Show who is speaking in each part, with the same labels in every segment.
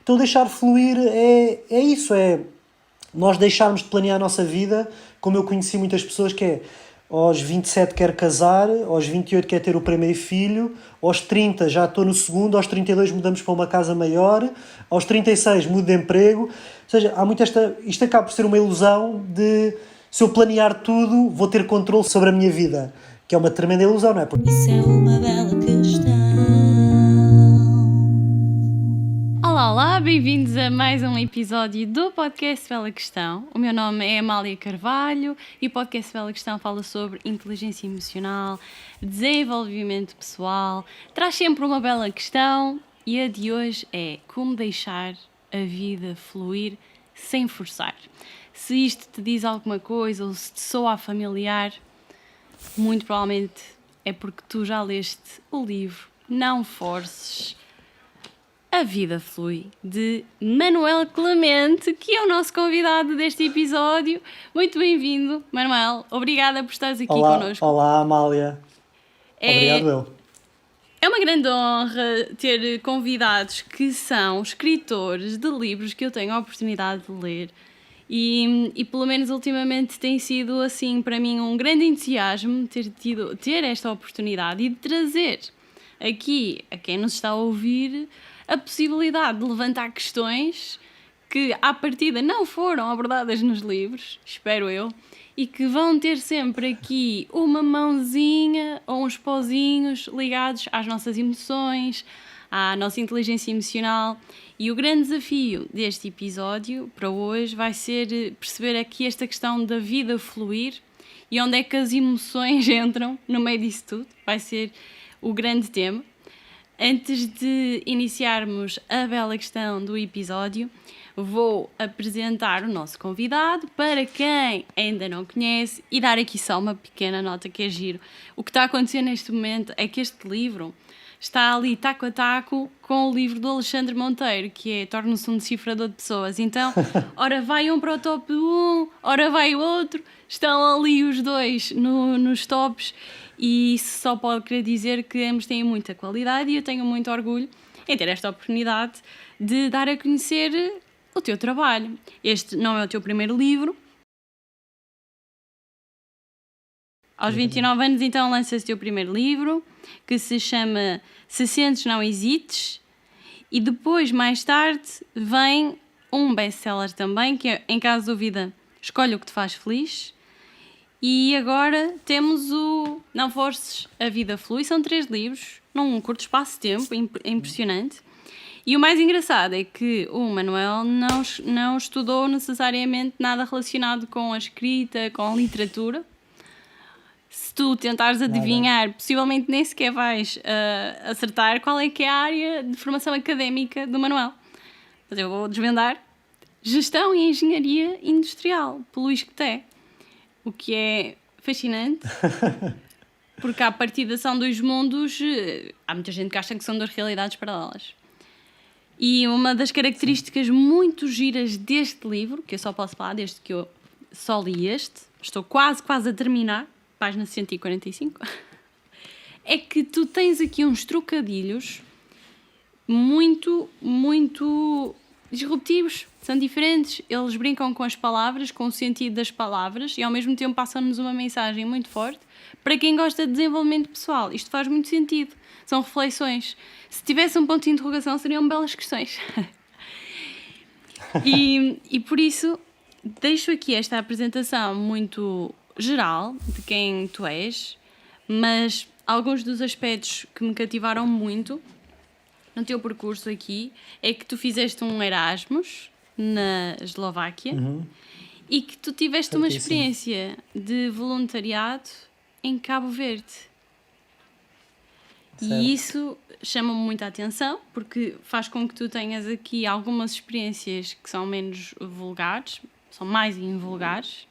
Speaker 1: Então deixar fluir é isso, é nós deixarmos de planear a nossa vida, como eu conheci muitas pessoas que é aos 27 quero casar, aos 28 quero ter o primeiro filho, aos 30 já estou no segundo, aos 32 mudamos para uma casa maior, aos 36 mudo de emprego. Ou seja, há muito isto acaba por ser uma ilusão de se eu planear tudo vou ter controle sobre a minha vida, que é uma tremenda ilusão, não é?
Speaker 2: Isso é uma bela questão.
Speaker 3: Olá, olá, bem-vindos a mais um episódio do Podcast Bela Questão. O meu nome é Amália Carvalho e o Podcast Bela Questão fala sobre inteligência emocional, desenvolvimento pessoal, traz sempre uma bela questão e a de hoje é como deixar a vida fluir sem forçar. Se isto te diz alguma coisa ou se te soa familiar, muito provavelmente é porque tu já leste o livro Não Forces, A Vida Flui, de Manuel Clemente, que é o nosso convidado deste episódio. Muito bem-vindo, Manuel. Obrigada por estares aqui connosco.
Speaker 1: Olá, Amália. Obrigado, eu.
Speaker 3: É uma grande honra ter convidados que são escritores de livros que eu tenho a oportunidade de ler. E pelo menos ultimamente tem sido assim para mim um grande entusiasmo ter esta oportunidade e de trazer aqui a quem nos está a ouvir a possibilidade de levantar questões que à partida não foram abordadas nos livros, espero eu, e que vão ter sempre aqui uma mãozinha ou uns pozinhos ligados às nossas emoções, à nossa inteligência emocional. E o grande desafio deste episódio para hoje vai ser perceber aqui esta questão da vida fluir e onde é que as emoções entram no meio disso tudo. Vai ser o grande tema. Antes de iniciarmos a bela questão do episódio, vou apresentar o nosso convidado para quem ainda não conhece e dar aqui só uma pequena nota que é giro. O que está a acontecer neste momento é que este livro está ali taco a taco com o livro do Alexandre Monteiro, que é Torna-se um Decifrador de Pessoas. Então, ora vai um para o top 1, ora vai o outro, estão ali os dois nos tops e isso só pode querer dizer que ambos têm muita qualidade e eu tenho muito orgulho em ter esta oportunidade de dar a conhecer o teu trabalho. Este não é o teu primeiro livro. Aos 29 anos, então, lanças o teu primeiro livro, que se chama Se Sentes, Não Hesites, e depois, mais tarde, vem um best-seller também, que é Em Caso de Dúvida, Escolhe o que te faz feliz, e agora temos o Não Forces, A Vida Flui. São 3 livros, num curto espaço de tempo, é impressionante. E o mais engraçado é que o Manuel não estudou necessariamente nada relacionado com a escrita, com a literatura. Se tu tentares adivinhar, possivelmente nem sequer vais acertar qual é que é a área de formação académica do Manuel. Mas eu vou desvendar Gestão e Engenharia Industrial, pelo Luís Queté. O que é fascinante, porque à partida são 2 mundos, há muita gente que acha que são 2 realidades paralelas. E uma das características muito giras deste livro, que eu só posso falar desde que eu só li este, estou quase a terminar, página 145, é que tu tens aqui uns trocadilhos muito disruptivos, são diferentes, eles brincam com as palavras, com o sentido das palavras e ao mesmo tempo passam-nos uma mensagem muito forte para quem gosta de desenvolvimento pessoal. Isto faz muito sentido, são reflexões. Se tivesse um ponto de interrogação seriam belas questões. e por isso deixo aqui esta apresentação muito geral de quem tu és, mas alguns dos aspectos que me cativaram muito no teu percurso aqui é que tu fizeste um Erasmus na Eslováquia e que tu tiveste uma experiência de voluntariado em Cabo Verde. Certo. E isso chama-me muita atenção porque faz com que tu tenhas aqui algumas experiências que são menos vulgares, são mais invulgares.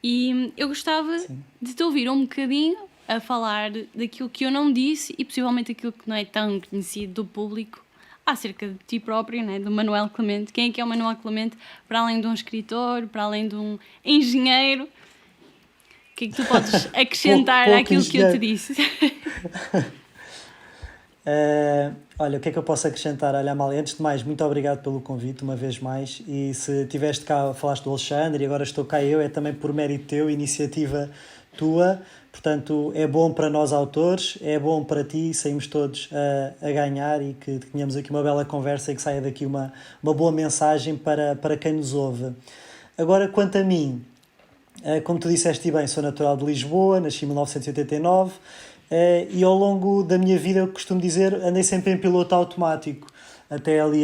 Speaker 3: E eu gostava de te ouvir um bocadinho a falar daquilo que eu não disse e possivelmente aquilo que não é tão conhecido do público acerca de ti próprio, né? Do Manuel Clemente. Quem é que é o Manuel Clemente? Para além de um escritor, para além de um engenheiro, o que é que tu podes acrescentar àquilo que eu te disse?
Speaker 1: Olha, o que é que eu posso acrescentar? Olha, Amália, antes de mais, muito obrigado pelo convite, uma vez mais. E se estiveste cá, falaste do Alexandre e agora estou cá eu, é também por mérito teu, iniciativa tua. Portanto, é bom para nós autores, é bom para ti, saímos todos a ganhar e que tenhamos aqui uma bela conversa e que saia daqui uma boa mensagem para quem nos ouve. Agora, quanto a mim, como tu disseste bem, sou natural de Lisboa, nasci em 1989 e ao longo da minha vida, eu costumo dizer, andei sempre em piloto automático, até ali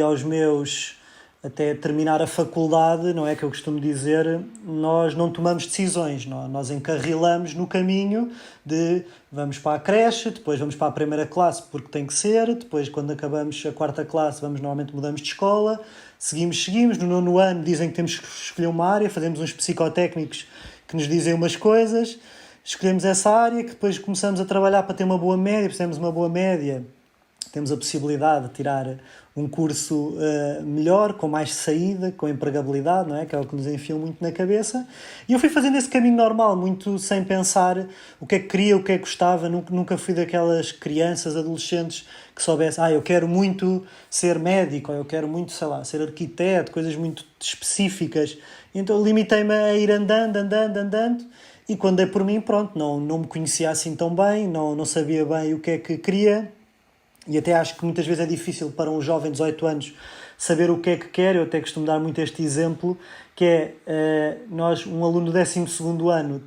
Speaker 1: até terminar a faculdade, não é que eu costumo dizer, nós não tomamos decisões, nós encarrilamos no caminho de vamos para a creche, depois vamos para a primeira classe porque tem que ser, depois quando acabamos a quarta classe normalmente mudamos de escola, seguimos, no nono ano dizem que temos que escolher uma área, fazemos uns psicotécnicos que nos dizem umas coisas, escolhemos essa área, que depois começamos a trabalhar para ter uma boa média, precisamos de uma boa média, temos a possibilidade de tirar um curso melhor, com mais saída, com empregabilidade, não é? Que é o que nos enfiam muito na cabeça. E eu fui fazendo esse caminho normal, muito sem pensar o que é que queria, o que é que gostava. Nunca fui daquelas crianças, adolescentes que soubessem, eu quero muito ser médico, ou eu quero muito, sei lá, ser arquiteto, coisas muito específicas. Então limitei-me a ir andando, e quando dei por mim, pronto, não me conhecia assim tão bem, não sabia bem o que é que queria. E até acho que muitas vezes é difícil para um jovem de 18 anos saber o que é que quer. Eu até costumo dar muito este exemplo, que é um aluno do 12º ano,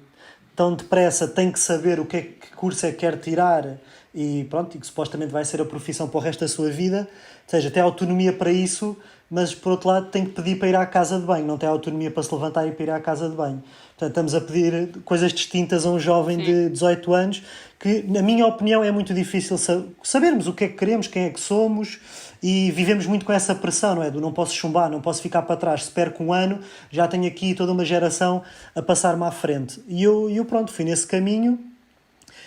Speaker 1: tão depressa tem que saber que curso é que quer tirar e que supostamente vai ser a profissão para o resto da sua vida. Ou seja, tem autonomia para isso, mas por outro lado tem que pedir para ir à casa de banho, não tem autonomia para se levantar e para ir à casa de banho. Portanto, estamos a pedir coisas distintas a um jovem de 18 anos que, na minha opinião, é muito difícil sabermos o que é que queremos, quem é que somos, e vivemos muito com essa pressão, não é? Do não posso chumbar, não posso ficar para trás, se perco um ano, já tenho aqui toda uma geração a passar-me à frente. E eu fui nesse caminho.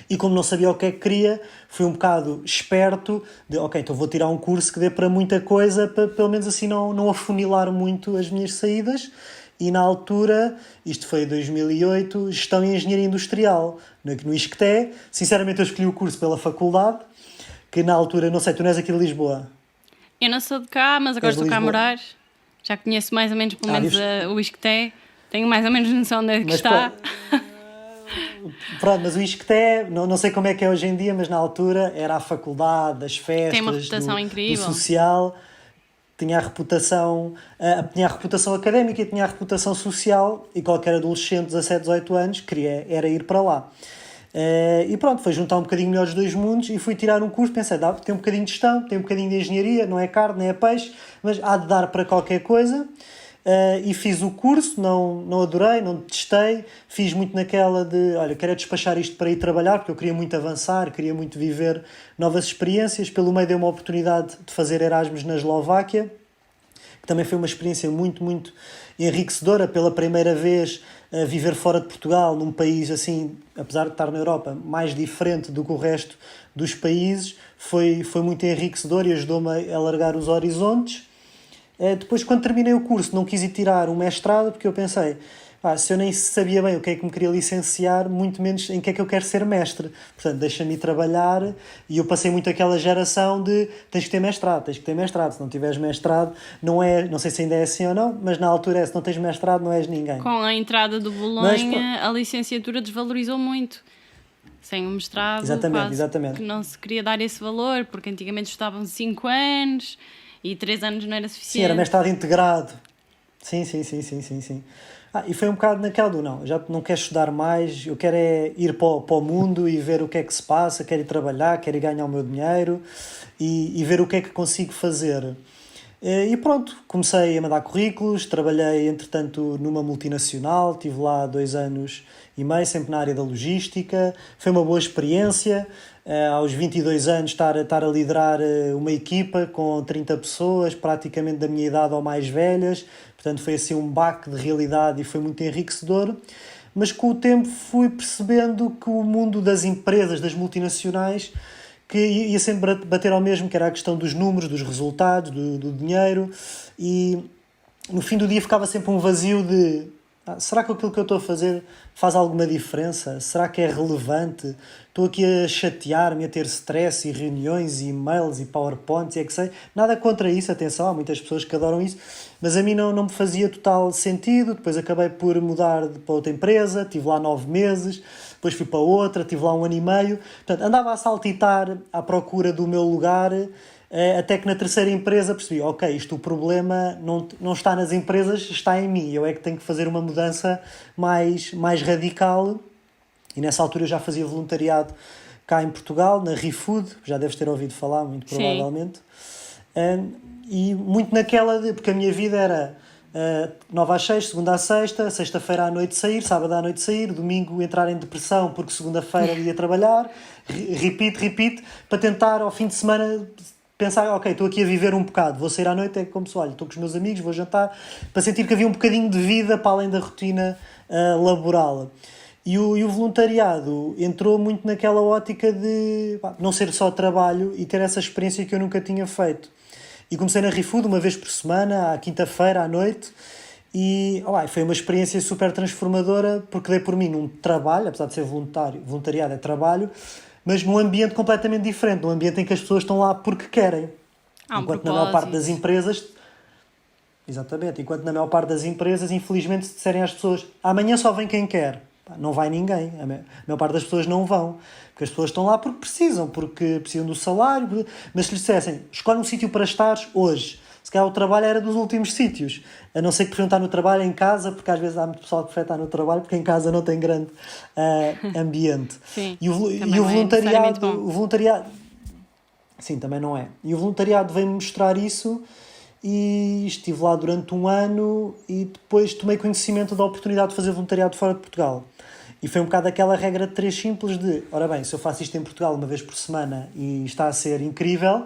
Speaker 1: E como não sabia o que é que queria, fui um bocado esperto de, então vou tirar um curso que dê para muita coisa, para pelo menos assim não afunilar muito as minhas saídas. E na altura, isto foi em 2008, Gestão e Engenharia Industrial, no ISCTE. Sinceramente eu escolhi o curso pela faculdade, que na altura, não sei, tu não és aqui de Lisboa?
Speaker 3: Eu não sou de cá, mas agora estou cá a morar. Já conheço mais ou menos, pelo menos, o ISCTE. Tenho mais ou menos noção onde é que está.
Speaker 1: Pronto, mas o ISCTE, não sei como é que é hoje em dia, mas na altura era a faculdade, das festas,
Speaker 3: tem uma reputação incrível.
Speaker 1: Do social, tinha a reputação académica e tinha a reputação social, e qualquer adolescente de 17, 18 anos era ir para lá. E pronto, foi juntar um bocadinho melhor os dois mundos e fui tirar um curso, pensei, tem um bocadinho de gestão, tem um bocadinho de engenharia, não é carne, nem é peixe, mas há de dar para qualquer coisa. E fiz o curso, não adorei, não detestei, fiz muito naquela de, quero despachar isto para ir trabalhar, porque eu queria muito avançar, queria muito viver novas experiências. Pelo meio dei uma oportunidade de fazer Erasmus na Eslováquia, que também foi uma experiência muito, muito enriquecedora, pela primeira vez viver fora de Portugal, num país assim, apesar de estar na Europa, mais diferente do que o resto dos países, foi muito enriquecedor e ajudou-me a alargar os horizontes. Depois, quando terminei o curso, não quis ir tirar um mestrado, porque eu pensei, se eu nem sabia bem o que é que me queria licenciar, muito menos em que é que eu quero ser mestre. Portanto, deixa-me ir trabalhar, e eu passei muito aquela geração de tens que ter mestrado, se não tiveres mestrado, não sei se ainda é assim ou não, mas na altura se não tens mestrado não és ninguém.
Speaker 3: Com a entrada do Bolonha, a licenciatura desvalorizou muito. Sem o mestrado, exatamente. Que não se queria dar esse valor, porque antigamente estudavam 5 anos... E 3 anos não era suficiente.
Speaker 1: Sim, era mestrado integrado. Sim. E foi um bocado naquela do já não quero estudar mais, eu quero ir para o mundo e ver o que é que se passa, quero ir trabalhar, quero ir ganhar o meu dinheiro e ver o que é que consigo fazer. E pronto, comecei a mandar currículos, trabalhei entretanto numa multinacional, estive lá 2 anos e meio, sempre na área da logística, foi uma boa experiência. Aos 22 anos estar a liderar uma equipa com 30 pessoas, praticamente da minha idade ou mais velhas, portanto foi assim um baque de realidade e foi muito enriquecedor, mas com o tempo fui percebendo que o mundo das empresas, das multinacionais, que ia sempre bater ao mesmo, que era a questão dos números, dos resultados, do dinheiro, e no fim do dia ficava sempre um vazio de será que aquilo que eu estou a fazer faz alguma diferença? Será que é relevante? Estou aqui a chatear-me, a ter stress e reuniões e e-mails e powerpoints e é que sei. Nada contra isso, atenção, há muitas pessoas que adoram isso, mas a mim não me fazia total sentido. Depois acabei por mudar para outra empresa, estive lá 9 meses, depois fui para outra, estive lá 1 ano e meio. Portanto, andava a saltitar à procura do meu lugar, até que na terceira empresa percebi, ok, isto o problema não está nas empresas, está em mim. Eu é que tenho que fazer uma mudança mais radical. E nessa altura eu já fazia voluntariado cá em Portugal, na ReFood, já deves ter ouvido falar, muito provavelmente. E muito naquela de, porque a minha vida era 9 às 6, segunda à sexta, sexta-feira à noite sair, sábado à noite sair, domingo entrar em depressão porque segunda-feira ia trabalhar, repeat, para tentar ao fim de semana pensar, ok, estou aqui a viver um bocado, vou sair à noite, é como se, olha, estou com os meus amigos, vou jantar, para sentir que havia um bocadinho de vida para além da rotina laboral. E o voluntariado entrou muito naquela ótica de não ser só trabalho e ter essa experiência que eu nunca tinha feito. E comecei na ReFood uma vez por semana, à quinta-feira, à noite, e foi uma experiência super transformadora, porque dei por mim num trabalho, apesar de ser voluntariado é trabalho, mas num ambiente completamente diferente, num ambiente em que as pessoas estão lá porque querem. Enquanto na maior parte das empresas... Exatamente, enquanto na maior parte das empresas, infelizmente, se disserem às pessoas amanhã só vem quem quer, não vai ninguém. A maior parte das pessoas não vão, porque as pessoas estão lá porque precisam do salário, mas se lhes dissessem, escolhe um sítio para estares hoje, se calhar o trabalho era dos últimos sítios, a não ser que preferiam estar no trabalho em casa, porque às vezes há muito pessoal que prefere estar no trabalho porque em casa não tem grande ambiente.
Speaker 3: Sim,
Speaker 1: e o voluntariado sim, também não é. E o voluntariado veio-me mostrar isso, e estive lá durante 1 ano e depois tomei conhecimento da oportunidade de fazer voluntariado fora de Portugal. E foi um bocado aquela regra de 3 simples de, ora bem, se eu faço isto em Portugal uma vez por semana e está a ser incrível,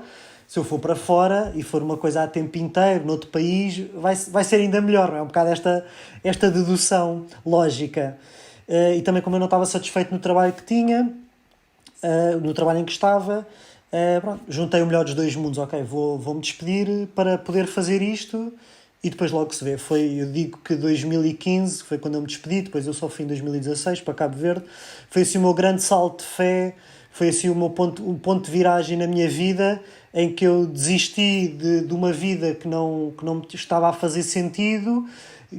Speaker 1: se eu for para fora e for uma coisa a tempo inteiro, noutro país, vai ser ainda melhor, não é? Um bocado esta dedução lógica. E também como eu não estava satisfeito no trabalho que tinha, no trabalho em que estava, juntei o melhor dos 2 mundos, ok, vou-me despedir para poder fazer isto e depois logo se vê. Eu digo que 2015 foi quando eu me despedi, depois eu só fui em 2016 para Cabo Verde, foi assim o meu grande salto de fé, foi assim um ponto de viragem na minha vida, em que eu desisti de uma vida que não me estava a fazer sentido,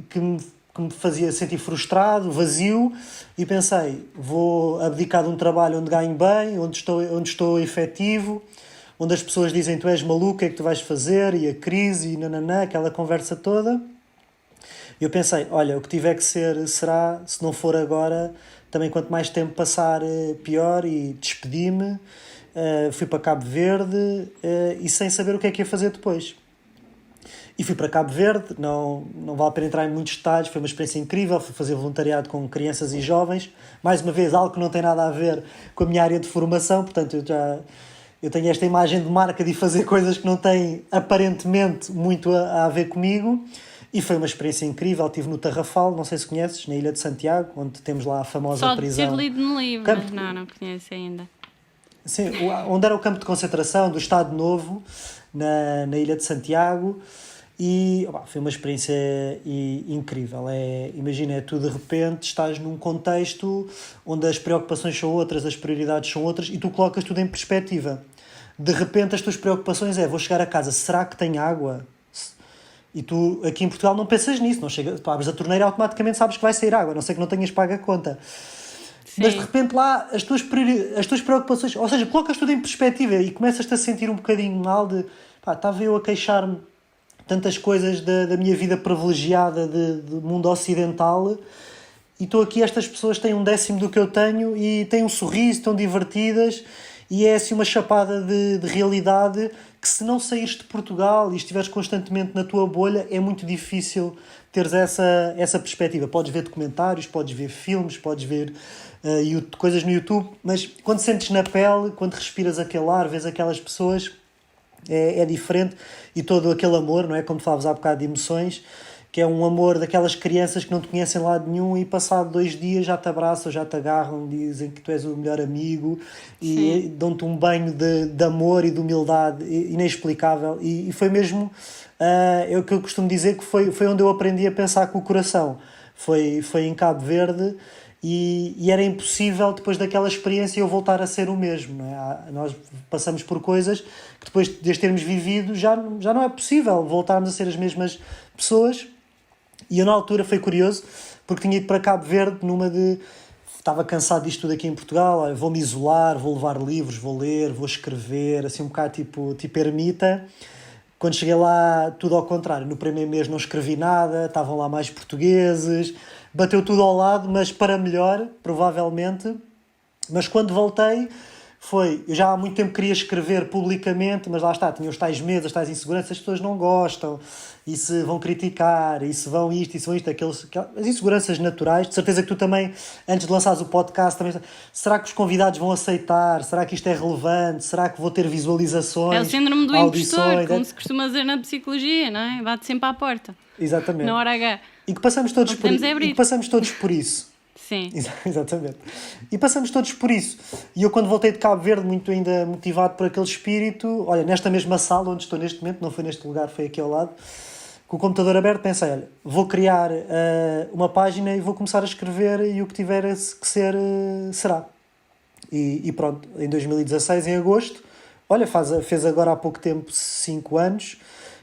Speaker 1: que me fazia sentir frustrado, vazio, e pensei, vou abdicar de um trabalho onde ganho bem, onde estou efetivo, onde as pessoas dizem tu és maluco, o que é que tu vais fazer, e a crise, e nananã, aquela conversa toda. E eu pensei, olha, o que tiver que ser, será, se não for agora, também quanto mais tempo passar, pior, e despedi-me, fui para Cabo Verde, e sem saber o que é que ia fazer depois. E fui para Cabo Verde, não vale a pena entrar em muitos detalhes, foi uma experiência incrível, fui fazer voluntariado com crianças e jovens, mais uma vez algo que não tem nada a ver com a minha área de formação, portanto eu tenho esta imagem de marca de fazer coisas que não têm aparentemente muito a ver comigo, e foi uma experiência incrível. Estive no Tarrafal, não sei se conheces, na Ilha de Santiago, onde temos lá a famosa prisão.
Speaker 3: Só de ter lido no livro, mas não conheço ainda.
Speaker 1: Sim, onde era o campo de concentração do Estado Novo, na Ilha de Santiago. E foi uma experiência incrível. Imagina, tu de repente estás num contexto onde as preocupações são outras, as prioridades são outras, e tu colocas tudo em perspectiva. De repente as tuas preocupações vou chegar a casa, será que tem água? E tu aqui em Portugal não pensas nisso, tu abres a torneira e automaticamente sabes que vai sair água, a não ser que não tenhas pago a conta. Sim. Mas de repente lá as tuas preocupações, ou seja, colocas tudo em perspectiva e começas-te a sentir um bocadinho mal de estava eu a queixar-me tantas coisas da minha vida privilegiada do mundo ocidental, e estou aqui, estas pessoas têm 1/10 do que eu tenho e têm um sorriso, estão divertidas, e é assim uma chapada de realidade que, se não saíres de Portugal e estiveres constantemente na tua bolha, é muito difícil teres essa perspectiva. Podes ver documentários, podes ver filmes, podes ver coisas no YouTube, mas quando sentes na pele, quando respiras aquele ar, vês aquelas pessoas, é diferente. E todo aquele amor, não é? Como falavas há bocado de emoções, que é um amor daquelas crianças que não te conhecem lado nenhum e passado 2 dias já te abraçam, já te agarram, dizem que tu és o melhor amigo. Sim. E dão-te um banho de amor e de humildade inexplicável. E foi mesmo o que eu costumo dizer, que foi onde eu aprendi a pensar com o coração. foi em Cabo Verde e era impossível depois daquela experiência eu voltar a ser o mesmo, não é? Nós passamos por coisas que depois de as termos vivido já não é possível voltarmos a ser as mesmas pessoas. E eu na altura foi curioso porque tinha ido para Cabo Verde numa de... Estava cansado disto tudo aqui em Portugal, olha, vou-me isolar, vou levar livros, vou ler, vou escrever, assim um bocado tipo ermita. Quando cheguei lá, tudo ao contrário. No primeiro mês não escrevi nada, estavam lá mais portugueses, bateu tudo ao lado, mas para melhor, provavelmente. Mas quando voltei, eu já há muito tempo queria escrever publicamente, mas lá está, tinha os tais medos, as tais inseguranças, as pessoas não gostam, e se vão criticar, e se vão isto, as inseguranças naturais. De certeza que tu também, antes de lançares o podcast, também, será que os convidados vão aceitar? Será que isto é relevante? Será que vou ter visualizações?
Speaker 3: É o síndrome do
Speaker 1: audições,
Speaker 3: impostor, como se costuma dizer na psicologia, não é? Bate sempre à porta.
Speaker 1: Exatamente.
Speaker 3: Na hora H.
Speaker 1: E que passamos todos por isso.
Speaker 3: Sim.
Speaker 1: Exatamente. E passamos todos por isso. E eu, quando voltei de Cabo Verde, muito ainda motivado por aquele espírito, olha, nesta mesma sala onde estou neste momento, não foi neste lugar, foi aqui ao lado, com o computador aberto, pensei, olha, vou criar uma página e vou começar a escrever e o que tiver que ser, será. E pronto, em 2016, em agosto, olha, fez agora há pouco tempo 5 anos,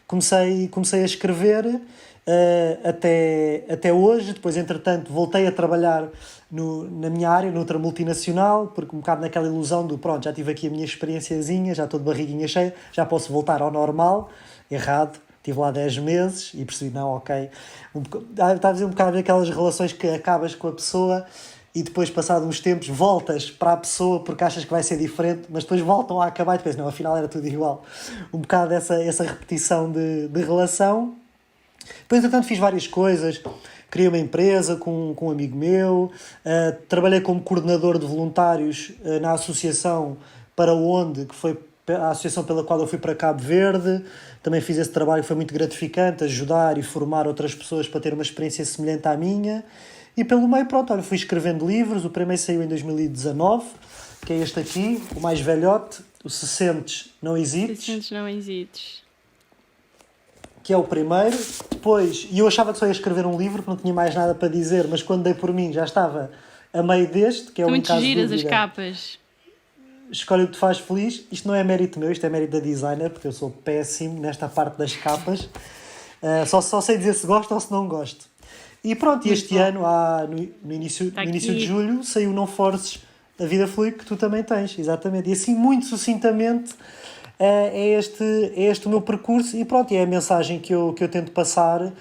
Speaker 1: comecei a escrever até hoje. Depois, entretanto, voltei a trabalhar na minha área, noutra multinacional, porque um bocado naquela ilusão do pronto, já tive aqui a minha experienciazinha, já estou de barriguinha cheia, já posso voltar ao normal. Errado, estive lá 10 meses e percebi, não, ok. Está a dizer um bocado aquelas relações que acabas com a pessoa e depois, passado uns tempos, voltas para a pessoa porque achas que vai ser diferente, mas depois voltam a acabar e depois, não, afinal era tudo igual. Um bocado essa repetição de relação. Depois, entretanto, fiz várias coisas. Criei uma empresa com um amigo meu, trabalhei como coordenador de voluntários na associação para onde, que foi a associação pela qual eu fui para Cabo Verde. Também fiz esse trabalho, foi muito gratificante, ajudar e formar outras pessoas para ter uma experiência semelhante à minha. E pelo meio, pronto, olha, fui escrevendo livros. O primeiro saiu em 2019, que é este aqui, o mais velhote, o Se Sentes, Não Hesites.
Speaker 3: Se Sentes, Não Hesites.
Speaker 1: Que é o primeiro. Depois, e eu achava que só ia escrever um livro, que não tinha mais nada para dizer, mas quando dei por mim já estava a meio deste, que é um caso de
Speaker 3: giras
Speaker 1: dúvida.
Speaker 3: as capas.
Speaker 1: Escolhe o que te faz feliz. Isto não é mérito meu, isto é mérito da designer, porque eu sou péssimo nesta parte das capas. Só sei dizer se gosto ou se não gosto. E pronto, e este ano, no início de julho, saiu Não Forces a Vida Flui, que tu também tens, exatamente. E assim, muito sucintamente, é este o meu percurso. E pronto, é a mensagem que eu tento passar.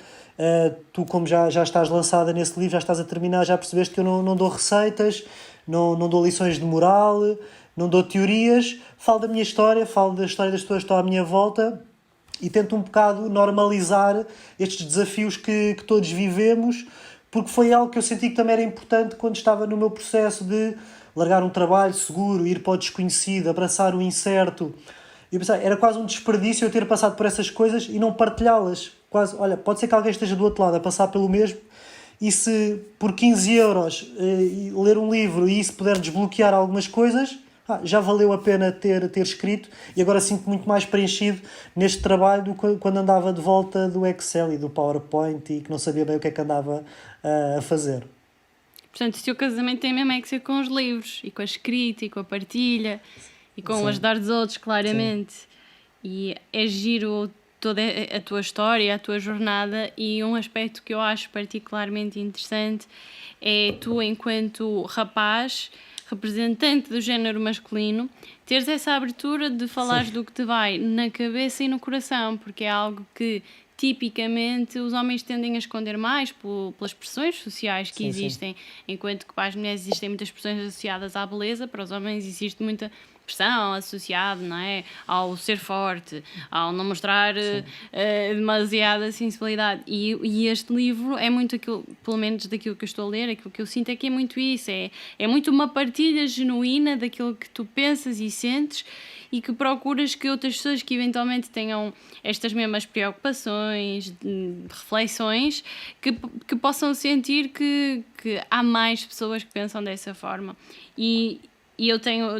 Speaker 1: Tu, como já estás lançada nesse livro, já estás a terminar, já percebeste que eu não dou receitas, não dou lições de moral, não dou teorias. Falo da minha história, falo da história das pessoas que estão à minha volta e tento um bocado normalizar estes desafios que todos vivemos, porque foi algo que eu senti que também era importante quando estava no meu processo de largar um trabalho seguro, ir para o desconhecido, abraçar o incerto. E eu pensei, era quase um desperdício eu ter passado por essas coisas e não partilhá-las. Quase, olha, pode ser que alguém esteja do outro lado a passar pelo mesmo, e se por 15 euros ler um livro e isso puder desbloquear algumas coisas, já valeu a pena ter escrito. E agora sinto muito mais preenchido neste trabalho do que quando andava de volta do Excel e do PowerPoint e que não sabia bem o que é que andava a fazer.
Speaker 3: Portanto, o teu casamento tem mesmo é que ser com os livros, e com a escrita, e com a partilha, e com o ajudar dos outros, claramente. Sim. E é giro toda a tua história, a tua jornada, e um aspecto que eu acho particularmente interessante é tu, enquanto rapaz, representante do género masculino, teres essa abertura de falares do que te vai na cabeça e no coração, porque é algo que tipicamente os homens tendem a esconder mais pelas pressões sociais que existem, enquanto que para as mulheres existem muitas pressões associadas à beleza, para os homens existe muita pressão associada, não é, ao ser forte, ao não mostrar demasiada sensibilidade. E este livro é muito aquilo, pelo menos daquilo que eu estou a ler, aquilo que eu sinto é que é muito isso, é muito uma partilha genuína daquilo que tu pensas e sentes, e que procuras que outras pessoas que eventualmente tenham estas mesmas preocupações, reflexões, que possam sentir que há mais pessoas que pensam dessa forma. E eu tenho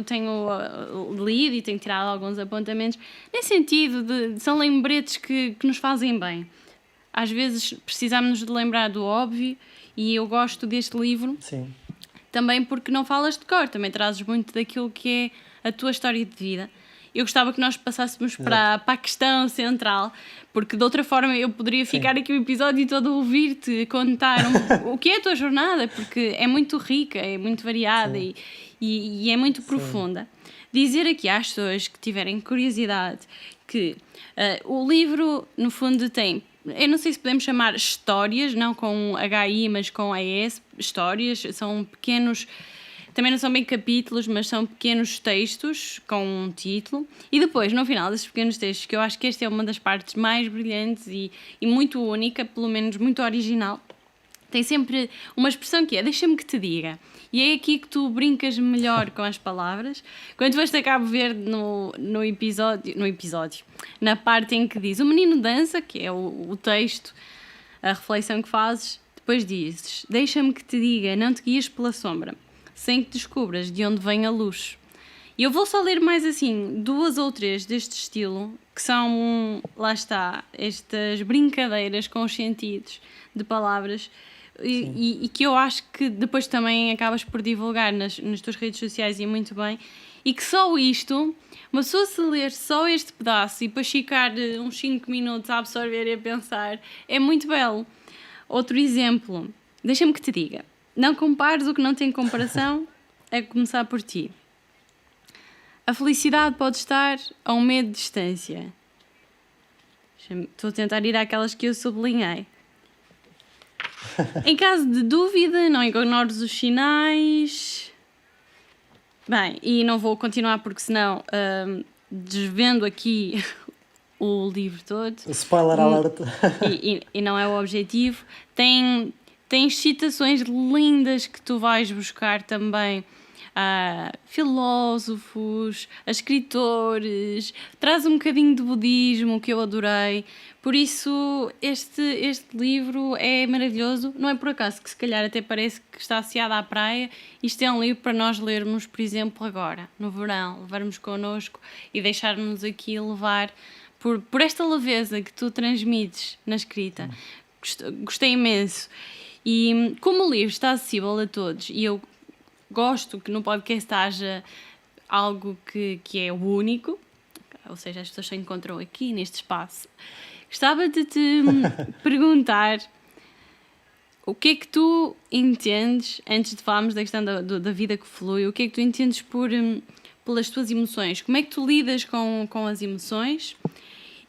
Speaker 3: lido e tenho tirado alguns apontamentos nesse sentido, são lembretes que nos fazem bem. às vezes precisamos de lembrar do óbvio, e eu gosto deste livro
Speaker 1: Sim.
Speaker 3: também porque não falas de cor, também trazes muito daquilo que é a tua história de vida. Eu gostava que nós passássemos para a questão central, porque de outra forma eu poderia ficar aqui o episódio todo a ouvir-te contar o que é a tua jornada, porque é muito rica, é muito variada e é muito profunda. Dizer aqui às pessoas que tiverem curiosidade que o livro, no fundo, tem, eu não sei se podemos chamar histórias, não com HI, mas com AS, histórias, são pequenos, também não são bem capítulos, mas são pequenos textos com um título, e depois, no final desses pequenos textos, que eu acho que esta é uma das partes mais brilhantes e muito única, pelo menos muito original, tem sempre uma expressão que é deixa-me que te diga. E é aqui que tu brincas melhor com as palavras. Quando foste a Cabo Verde no episódio, na parte em que diz o menino dança, que é o texto, a reflexão que fazes, depois dizes, deixa-me que te diga, não te guies pela sombra, sem que descubras de onde vem a luz. E eu vou só ler mais assim 2 ou 3 deste estilo, que são, lá está, estas brincadeiras com os sentidos de palavras, e que eu acho que depois também acabas por divulgar nas tuas redes sociais, e muito bem, e que só isto, uma pessoa se ler só este pedaço e depois ficar uns 5 minutos a absorver e a pensar, é muito belo. Outro exemplo, deixa-me que te diga, não compares o que não tem comparação, é começar por ti. A felicidade pode estar a 1 metro de distância. Estou a tentar ir àquelas que eu sublinhei. Em caso de dúvida, não ignores os sinais. Bem, e não vou continuar porque senão desvendo aqui o livro todo.
Speaker 1: Spoiler alert.
Speaker 3: E não é o objetivo. Tens citações lindas que tu vais buscar também a filósofos, a escritores, traz um bocadinho de budismo que eu adorei. Por isso este livro é maravilhoso. Não é por acaso que se calhar até parece que está associado à praia. Isto é um livro para nós lermos, por exemplo, agora, no verão, levarmos connosco e deixarmos aqui levar por esta leveza que tu transmites na escrita. Gostei imenso. E como o livro está acessível a todos, e eu gosto que no podcast haja algo que é único, ou seja, as pessoas se encontram aqui neste espaço, gostava de te perguntar o que é que tu entendes, antes de falarmos da questão da vida que flui, o que é que tu entendes pelas tuas emoções, como é que tu lidas com as emoções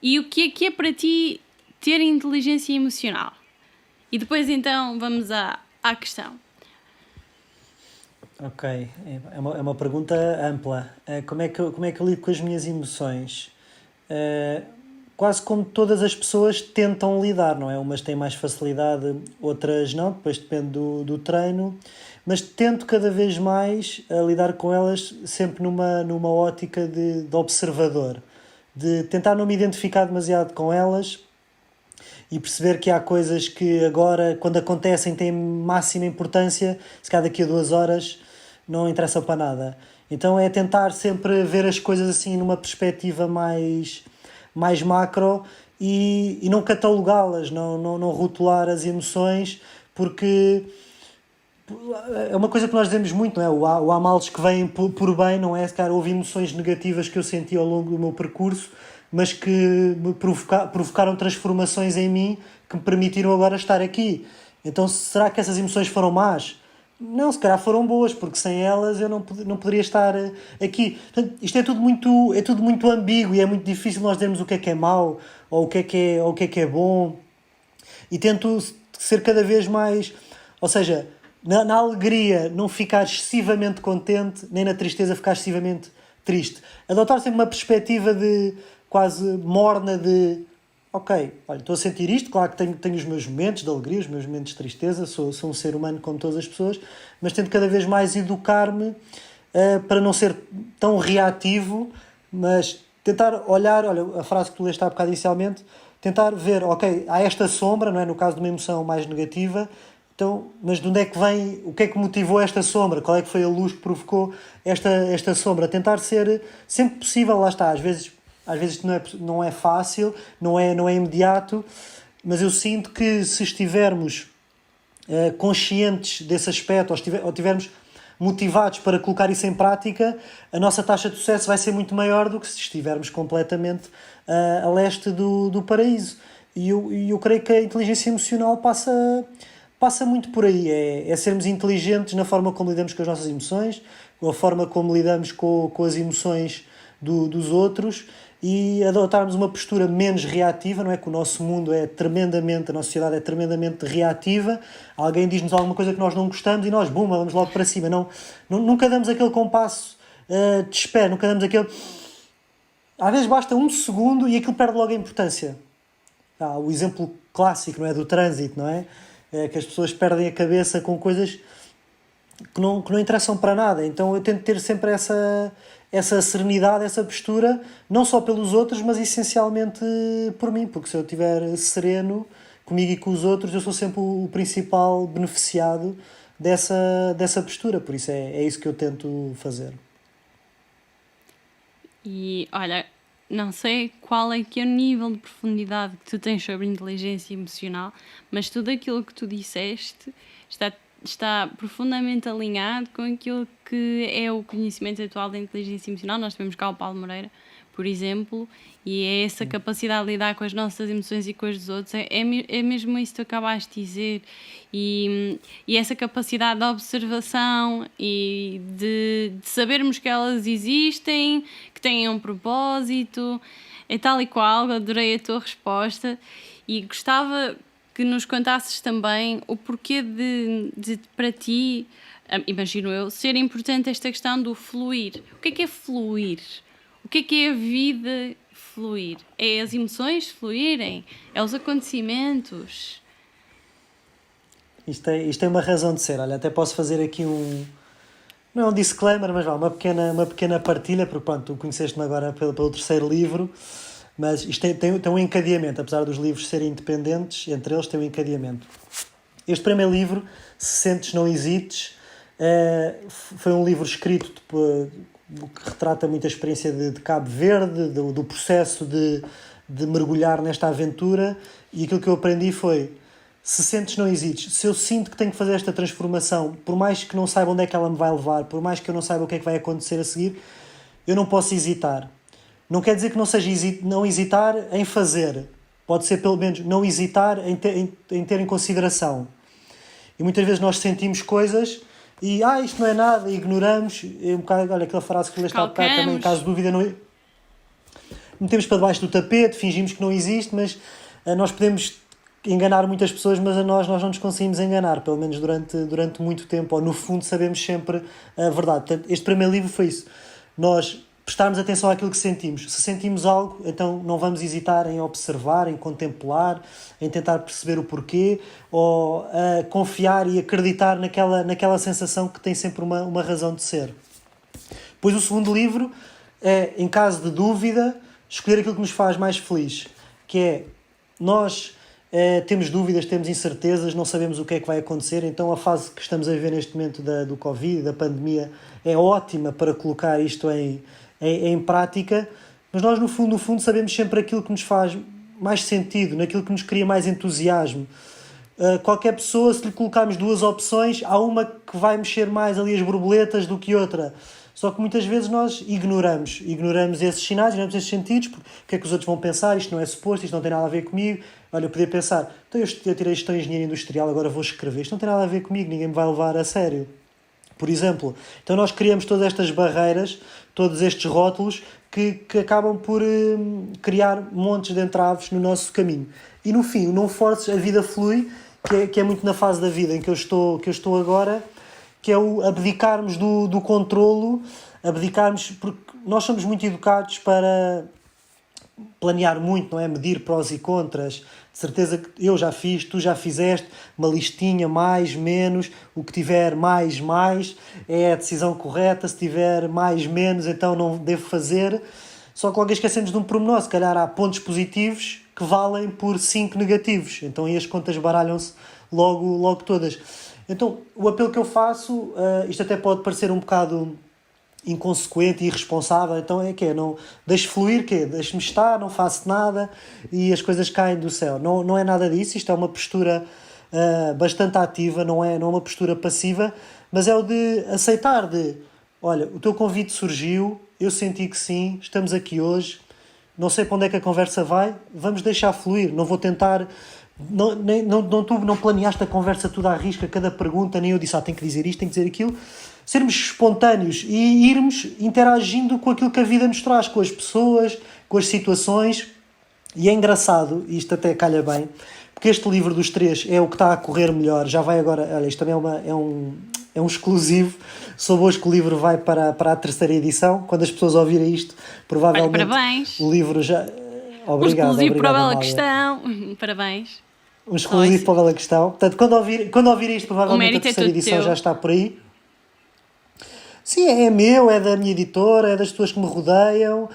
Speaker 3: e o que é para ti ter inteligência emocional? E depois então vamos à questão.
Speaker 1: Ok, é uma pergunta ampla. Como é que eu lido com as minhas emoções? Quase como todas as pessoas tentam lidar, não é? Umas têm mais facilidade, outras não, depois depende do treino, mas tento cada vez mais a lidar com elas sempre numa ótica de observador, de tentar não me identificar demasiado com elas e perceber que há coisas que agora, quando acontecem, têm máxima importância, se calhar daqui a 2 horas não interessa para nada. Então é tentar sempre ver as coisas assim numa perspectiva mais macro e não catalogá-las, não rotular as emoções, porque é uma coisa que nós dizemos muito, não é? O há males que vêm por bem, não é? Se calhar houve emoções negativas que eu senti ao longo do meu percurso, mas que me provocaram transformações em mim que me permitiram agora estar aqui. Então será que essas emoções foram más? Não, se calhar foram boas, porque sem elas eu não poderia estar aqui. Portanto, isto é tudo muito ambíguo e é muito difícil nós dizermos o que é mau ou o que é bom. E tento ser cada vez mais... Ou seja, na alegria não ficar excessivamente contente, nem na tristeza ficar excessivamente triste. Adotar sempre uma perspectiva de quase morna de... Ok, olha, estou a sentir isto, claro que tenho os meus momentos de alegria, os meus momentos de tristeza, sou um ser humano como todas as pessoas, mas tento cada vez mais educar-me para não ser tão reativo, mas tentar olhar, olha, a frase que tu leste há bocado inicialmente, tentar ver, ok, há esta sombra, não é? No caso de uma emoção mais negativa, então, mas de onde é que vem, o que é que motivou esta sombra, qual é que foi a luz que provocou esta sombra, tentar ser sempre possível, lá está, às vezes isto não é fácil, não é imediato, mas eu sinto que se estivermos conscientes desse aspecto, ou estivermos motivados para colocar isso em prática, a nossa taxa de sucesso vai ser muito maior do que se estivermos completamente a leste do paraíso. E eu creio que a inteligência emocional passa muito por aí. É sermos inteligentes na forma como lidamos com as nossas emoções, a forma como lidamos com as emoções dos outros, e adotarmos uma postura menos reativa, não é? Que o nosso mundo é tremendamente, a nossa sociedade é tremendamente reativa. Alguém diz-nos alguma coisa que nós não gostamos e nós, vamos logo para cima. Nunca damos aquele compasso de espera, nunca damos aquele... Às vezes basta um segundo e aquilo perde logo a importância. O exemplo clássico, não é? Do trânsito, não é? Que as pessoas perdem a cabeça com coisas que não interessam para nada. Então eu tento ter sempre essa serenidade, essa postura, não só pelos outros, mas essencialmente por mim, porque se eu estiver sereno comigo e com os outros, eu sou sempre o principal beneficiado dessa postura. Por isso é isso que eu tento fazer.
Speaker 3: E olha, não sei qual é que é o nível de profundidade que tu tens sobre inteligência emocional, mas tudo aquilo que tu disseste está profundamente alinhado com aquilo que é o conhecimento atual da inteligência emocional. Nós temos cá o Paulo Moreira, por exemplo, e é essa capacidade de lidar com as nossas emoções e com as dos outros, é mesmo isso que tu acabaste de dizer, e essa capacidade de observação e de sabermos que elas existem, que têm um propósito, é tal e qual. Adorei a tua resposta e gostava que nos contasses também o porquê de para ti, imagino eu, ser importante esta questão do fluir. O que é fluir? O que é a vida fluir? É as emoções fluírem? É os acontecimentos?
Speaker 1: Isto tem uma razão de ser. Olha, até posso fazer aqui não é um disclaimer, mas uma pequena partilha, porque pronto, tu conheceste-me agora pelo terceiro livro, mas isto tem um encadeamento, apesar dos livros serem independentes, entre eles tem um encadeamento. Este primeiro livro, Se Sentes, Não Hesites, foi um livro escrito que retrata muito a experiência de Cabo Verde, do processo de mergulhar nesta aventura, e aquilo que eu aprendi foi: se sentes, não hesites. Se eu sinto que tenho que fazer esta transformação, por mais que não saiba onde é que ela me vai levar, por mais que eu não saiba o que é que vai acontecer a seguir, eu não posso hesitar. Não quer dizer que não seja não hesitar em fazer. Pode ser, pelo menos, não hesitar em ter em consideração. E muitas vezes nós sentimos coisas e isto não é nada, e ignoramos. Um bocado, olha, aquela frase que leste há bocado também, em caso de dúvida, não metemos para debaixo do tapete, fingimos que não existe, mas nós podemos enganar muitas pessoas, mas a nós não nos conseguimos enganar, pelo menos durante muito tempo, ou no fundo sabemos sempre a verdade. Portanto, este primeiro livro foi isso. Nós prestarmos atenção àquilo que sentimos. Se sentimos algo, então não vamos hesitar em observar, em contemplar, em tentar perceber o porquê, ou confiar e acreditar naquela sensação que tem sempre uma razão de ser. Depois o segundo livro é, em caso de dúvida, escolher aquilo que nos faz mais feliz, que é, nós temos dúvidas, temos incertezas, não sabemos o que é que vai acontecer, então a fase que estamos a viver neste momento do Covid, da pandemia, é ótima para colocar isto em prática, mas nós no fundo sabemos sempre aquilo que nos faz mais sentido, naquilo que nos cria mais entusiasmo. Qualquer pessoa, se lhe colocarmos duas opções, há uma que vai mexer mais ali as borboletas do que outra. Só que muitas vezes nós ignoramos esses sinais, ignoramos esses sentidos, porque o que é que os outros vão pensar, isto não é suposto, isto não tem nada a ver comigo. Olha, eu podia pensar, então eu tirei gestão de engenharia industrial, agora vou escrever, isto não tem nada a ver comigo, ninguém me vai levar a sério. Por exemplo, então nós criamos todas estas barreiras, todos estes rótulos que acabam por criar montes de entraves no nosso caminho. E no fim, o não forces, a vida flui, que é muito na fase da vida em que eu estou agora, que é o abdicarmos do controlo, abdicarmos, porque nós somos muito educados para planear muito, não é? Medir prós e contras. De certeza que eu já fiz, tu já fizeste, uma listinha, mais, menos, o que tiver mais, é a decisão correta, se tiver mais, menos, então não devo fazer. Só que logo esquecemos de um pormenor, se calhar há pontos positivos que valem por 5 negativos, então aí as contas baralham-se logo todas. Então, o apelo que eu faço, isto até pode parecer um bocado inconsequente e irresponsável, então é que é, não deixo fluir, que é, deixo-me estar, não faço nada e as coisas caem do céu. Não, não é nada disso, isto é uma postura bastante ativa, não é uma postura passiva, mas é o de aceitar, de olha, o teu convite surgiu, eu senti que sim, estamos aqui hoje, não sei para onde é que a conversa vai, vamos deixar fluir, não vou tentar. Tu não planeaste a conversa toda à risca, cada pergunta, nem eu disse, tenho que dizer isto, tenho que dizer aquilo. Sermos espontâneos e irmos interagindo com aquilo que a vida nos traz, com as pessoas, com as situações. E é engraçado, e isto até calha bem, porque este livro dos três é o que está a correr melhor. Já vai agora, olha, isto também é um exclusivo. Soube hoje que o livro vai para a terceira edição. Quando as pessoas ouvirem isto,
Speaker 3: Olha,
Speaker 1: provavelmente
Speaker 3: parabéns.
Speaker 1: o livro já.
Speaker 3: Um
Speaker 1: Obrigado,
Speaker 3: exclusivo para a
Speaker 1: obrigado,
Speaker 3: Bela
Speaker 1: Amália.
Speaker 3: Questão. Parabéns.
Speaker 1: Um exclusivo para a Bela Questão. Portanto, quando ouvir isto,
Speaker 3: O
Speaker 1: provavelmente a
Speaker 3: mérito é
Speaker 1: terceira
Speaker 3: todo
Speaker 1: edição
Speaker 3: teu.
Speaker 1: já está por aí. Sim, é meu, é da minha editora, é das pessoas que me rodeiam.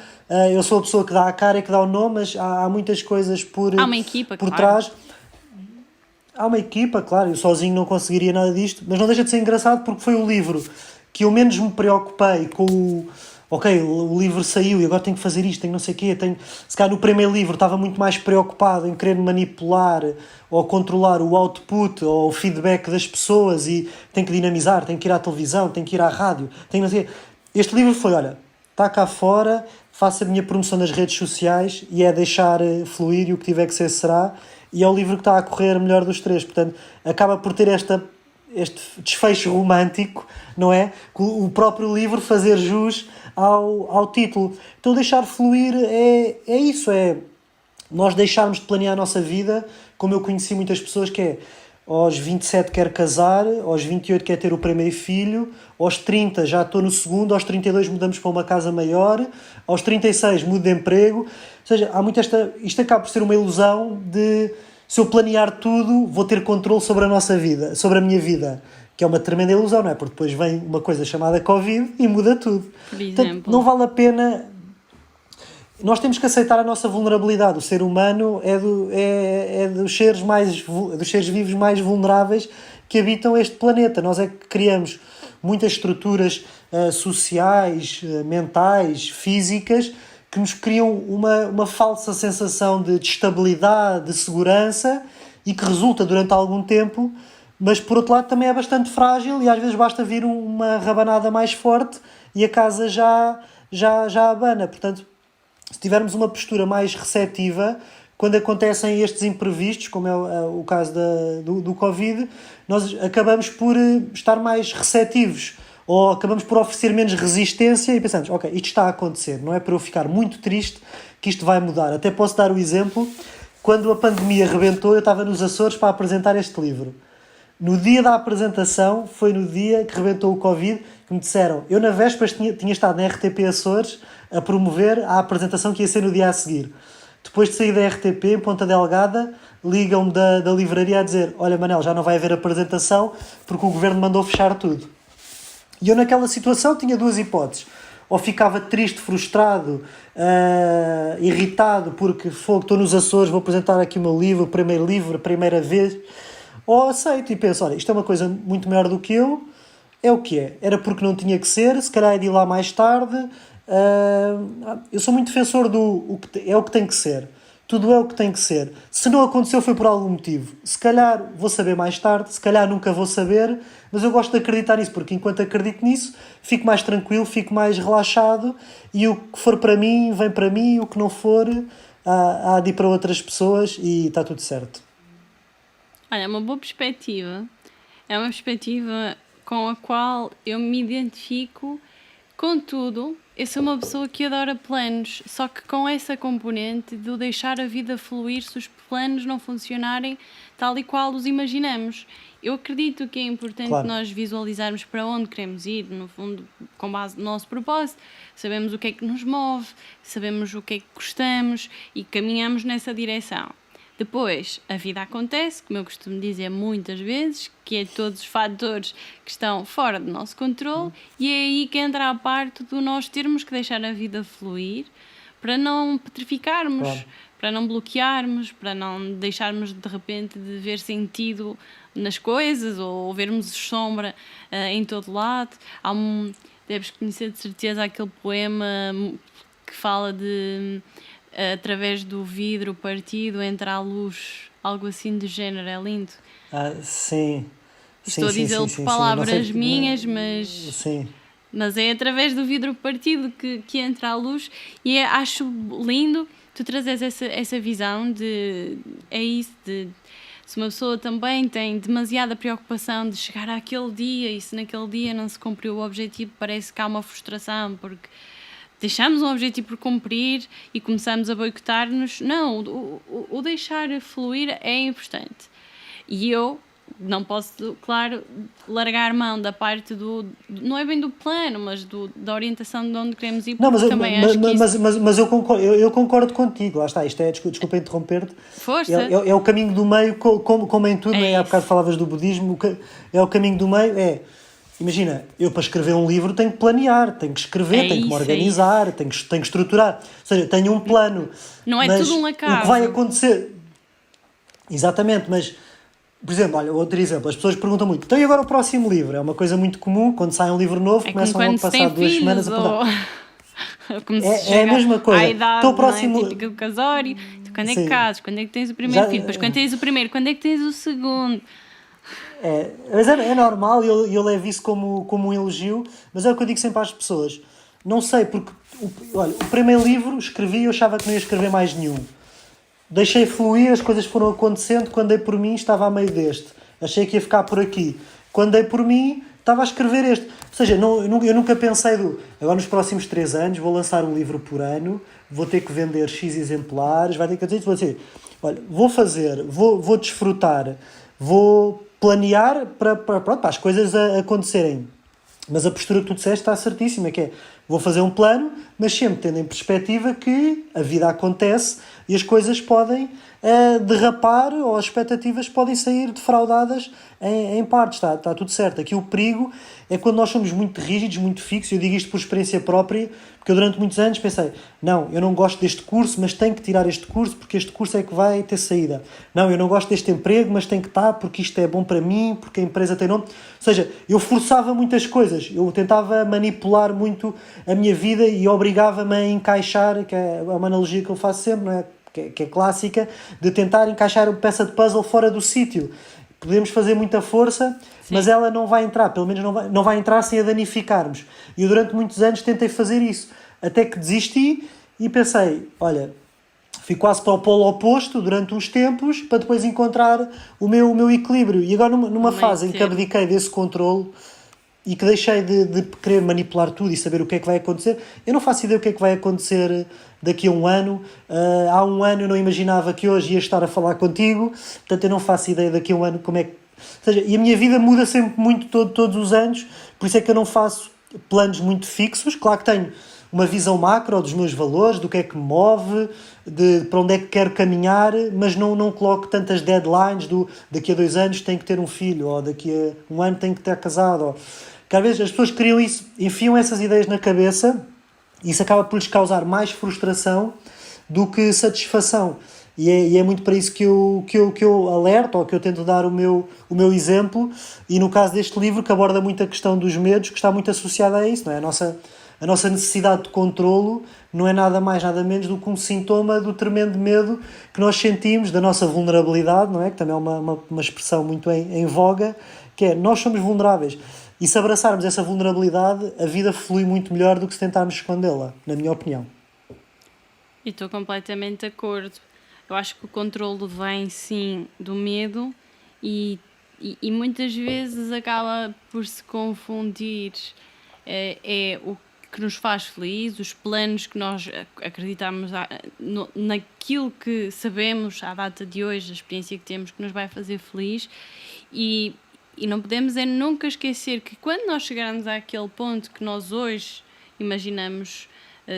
Speaker 1: Eu sou a pessoa que dá a cara e que dá o nome, mas há muitas coisas
Speaker 3: Há uma equipa,
Speaker 1: por
Speaker 3: claro.
Speaker 1: trás. Há uma equipa, claro, eu sozinho não conseguiria nada disto, mas não deixa de ser engraçado porque foi o livro que eu menos me preocupei com o. Ok, o livro saiu e agora tenho que fazer isto, tenho não sei o quê. Se calhar no primeiro livro estava muito mais preocupado em querer manipular ou controlar o output ou o feedback das pessoas e tenho que dinamizar, tenho que ir à televisão, tenho que ir à rádio, tenho não sei o quê. Este livro foi, olha, está cá fora, faço a minha promoção nas redes sociais e é deixar fluir e o que tiver que ser será. E é o livro que está a correr melhor dos três. Portanto, acaba por ter este desfecho romântico, não é? O próprio livro fazer jus ao título. Então, deixar fluir é isso, é nós deixarmos de planear a nossa vida, como eu conheci muitas pessoas que é aos 27 quero casar, aos 28 quero ter o primeiro filho, aos 30 já estou no segundo, aos 32 mudamos para uma casa maior, aos 36 mudo de emprego. Ou seja, há muito isto acaba por ser uma ilusão de se eu planear tudo vou ter controle sobre a nossa vida, sobre a minha vida, que é uma tremenda ilusão, não é? Porque depois vem uma coisa chamada Covid e muda tudo.
Speaker 3: Por
Speaker 1: Portanto,
Speaker 3: exemplo.
Speaker 1: não vale a pena. Nós temos que aceitar a nossa vulnerabilidade. O ser humano é dos seres vivos mais vulneráveis que habitam este planeta. Nós é que criamos muitas estruturas sociais, mentais, físicas, que nos criam uma falsa sensação de estabilidade, de segurança e que resulta durante algum tempo, mas por outro lado também é bastante frágil e às vezes basta vir uma rabanada mais forte e a casa já abana. Portanto, se tivermos uma postura mais receptiva, quando acontecem estes imprevistos, como é o caso do Covid, nós acabamos por estar mais receptivos ou acabamos por oferecer menos resistência e pensamos, ok, isto está a acontecer, não é para eu ficar muito triste que isto vai mudar. Até posso dar o exemplo, quando a pandemia rebentou, eu estava nos Açores para apresentar este livro. No dia da apresentação, foi no dia que rebentou o Covid, que me disseram, eu na véspera tinha estado na RTP Açores a promover a apresentação que ia ser no dia a seguir. Depois de sair da RTP, em Ponta Delgada, ligam-me da livraria a dizer, olha Manel, já não vai haver apresentação porque o governo mandou fechar tudo. E eu naquela situação tinha duas hipóteses. Ou ficava triste, frustrado, irritado porque estou nos Açores, vou apresentar aqui o meu livro, o primeiro livro, a primeira vez. Ou aceito e penso, olha, isto é uma coisa muito maior do que eu, é o que é. Era porque não tinha que ser, se calhar é de ir lá mais tarde. Eu sou muito defensor é o que tem que ser. Tudo é o que tem que ser. Se não aconteceu foi por algum motivo. Se calhar vou saber mais tarde, se calhar nunca vou saber, mas eu gosto de acreditar nisso, porque enquanto acredito nisso, fico mais tranquilo, fico mais relaxado e o que for para mim, vem para mim, o que não for, há de ir para outras pessoas e está tudo certo.
Speaker 3: Olha, é uma boa perspectiva. É uma perspectiva com a qual eu me identifico. Contudo, eu sou uma pessoa que adora planos, só que com essa componente de eu deixar a vida fluir se os planos não funcionarem tal e qual os imaginamos. Eu acredito que é importante
Speaker 1: Claro.
Speaker 3: nós visualizarmos para onde queremos ir, no fundo, com base no nosso propósito. Sabemos o que é que nos move, sabemos o que é que gostamos e caminhamos nessa direção. Depois, a vida acontece, como eu costumo dizer muitas vezes, que é todos os fatores que estão fora do nosso controle, e é aí que entra a parte do nós termos que deixar a vida fluir para não petrificarmos,
Speaker 1: Claro.
Speaker 3: para não bloquearmos, para não deixarmos de repente de ver sentido nas coisas ou vermos sombra em todo lado. deves conhecer de certeza aquele poema que fala de através do vidro partido entra a luz, algo assim do género, é lindo.
Speaker 1: Sim.
Speaker 3: Estou a dizê-lo por
Speaker 1: Sim. Não sei,
Speaker 3: palavras minhas, mas
Speaker 1: sim.
Speaker 3: é através do vidro partido que entra a luz e acho lindo tu trazes essa visão de é isso, de se uma pessoa também tem demasiada preocupação de chegar àquele dia e se naquele dia não se cumpriu o objetivo, parece que há uma frustração porque deixamos um objetivo por cumprir e começamos a boicotar-nos. Não, o deixar fluir é importante. E eu não posso, claro, largar mão da parte não é bem do plano, mas da orientação de onde queremos ir,
Speaker 1: Não,
Speaker 3: porque também acho que isso...
Speaker 1: mas eu concordo contigo, lá está, isto é, desculpa interromper-te,
Speaker 3: Força!
Speaker 1: é o caminho do meio, como em tudo, há bocado falavas do budismo, é o caminho do meio, imagina, eu para escrever um livro tenho que planear, tenho que escrever, tenho que me organizar, tenho que estruturar, ou seja, tenho um plano.
Speaker 3: Não é tudo um acaso.
Speaker 1: O que vai acontecer... Exatamente, mas... Por exemplo, olha, outro exemplo, as pessoas perguntam muito, então e agora o próximo livro? É uma coisa muito comum, quando sai um livro novo, começam logo a passar 2 semanas a perguntar. É a mesma coisa.
Speaker 3: À idade,
Speaker 1: então, o próximo...
Speaker 3: típica do casório, tu quando é que casas, quando é que tens o primeiro filho, depois quando tens o primeiro, quando é que tens o segundo?
Speaker 1: Mas é normal, eu levo isso como um elogio, mas é o que eu digo sempre às pessoas. Não sei, porque olha, o primeiro livro escrevi e eu achava que não ia escrever mais nenhum. Deixei fluir, as coisas foram acontecendo. Quando dei por mim, estava a meio deste. Achei que ia ficar por aqui. Quando dei por mim, estava a escrever este. Ou seja, eu nunca pensei agora nos próximos 3 anos vou lançar um livro por ano, vou ter que vender X exemplares, vai ter que dizer, vou dizer, olha, vou fazer, vou desfrutar, vou planear para as coisas acontecerem. Mas a postura que tu disseste está certíssima, que é, vou fazer um plano, mas sempre tendo em perspectiva que a vida acontece e as coisas podem derrapar ou as expectativas podem sair defraudadas em partes, está tudo certo. Aqui o perigo é quando nós somos muito rígidos, muito fixos, eu digo isto por experiência própria, porque eu durante muitos anos pensei, não, eu não gosto deste curso, mas tenho que tirar este curso porque este curso é que vai ter saída. Não, eu não gosto deste emprego, mas tenho que estar porque isto é bom para mim, porque a empresa tem nome. Ou seja, eu forçava muitas coisas, eu tentava manipular muito a minha vida e obrigava-me a encaixar, que é uma analogia que eu faço sempre, não é? Que é clássica, de tentar encaixar uma peça de puzzle fora do sítio. Podemos fazer muita força, sim, mas ela não vai entrar, pelo menos não vai entrar sem a danificarmos. E eu durante muitos anos tentei fazer isso, até que desisti e pensei, olha, fui quase para o polo oposto durante uns tempos, para depois encontrar o meu equilíbrio. E agora numa fase em que abdiquei desse controle e que deixei de querer manipular tudo e saber o que é que vai acontecer, eu não faço ideia o que é que vai acontecer daqui a um ano. Há um ano eu não imaginava que hoje ia estar a falar contigo, portanto eu não faço ideia daqui a um ano como é que... Ou seja, e a minha vida muda sempre muito todos os anos, por isso é que eu não faço planos muito fixos. Claro que tenho uma visão macro dos meus valores, do que é que me move, para onde é que quero caminhar, mas não coloco tantas deadlines daqui a 2 anos tenho que ter um filho, ou daqui a um ano tenho que estar casado. Ou... Porque às vezes as pessoas criam isso, enfiam essas ideias na cabeça e isso acaba por lhes causar mais frustração do que satisfação. E é muito para isso que eu alerto, ou que eu tento dar o meu exemplo, e no caso deste livro que aborda muito a questão dos medos, que está muito associada a isso, não é? A nossa necessidade de controlo não é nada mais, nada menos do que um sintoma do tremendo medo que nós sentimos, da nossa vulnerabilidade, não é? Que também é uma expressão muito em voga, que é, nós somos vulneráveis. E se abraçarmos essa vulnerabilidade, a vida flui muito melhor do que se tentarmos escondê-la, na minha opinião.
Speaker 3: E estou completamente de acordo. Eu acho que o controle vem, sim, do medo e muitas vezes acaba por se confundir o que nos faz feliz, os planos que nós acreditamos naquilo que sabemos à data de hoje, a experiência que temos que nos vai fazer feliz e não podemos nunca esquecer que quando nós chegarmos àquele ponto que nós hoje imaginamos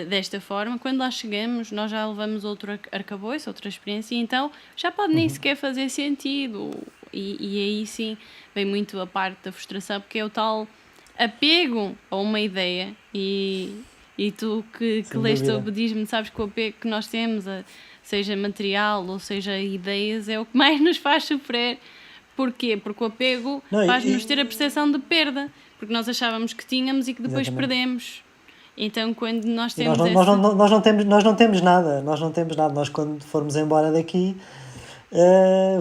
Speaker 3: desta forma, quando lá chegamos nós já levamos outro arcabouço, outra experiência e então já pode nem sequer fazer sentido e aí sim vem muito a parte da frustração, porque é o tal apego a uma ideia e tu que leste o budismo sabes que o apego que nós temos seja material ou seja ideias é o que mais nos faz sofrer Porquê? Porque o apego
Speaker 1: Não,
Speaker 3: faz-nos ter a percepção de perda, porque nós achávamos que tínhamos e que depois
Speaker 1: Exatamente.
Speaker 3: perdemos. Então, quando nós
Speaker 1: E nós
Speaker 3: temos
Speaker 1: nós não temos nada. Nós não temos nada. Nós, quando formos embora daqui,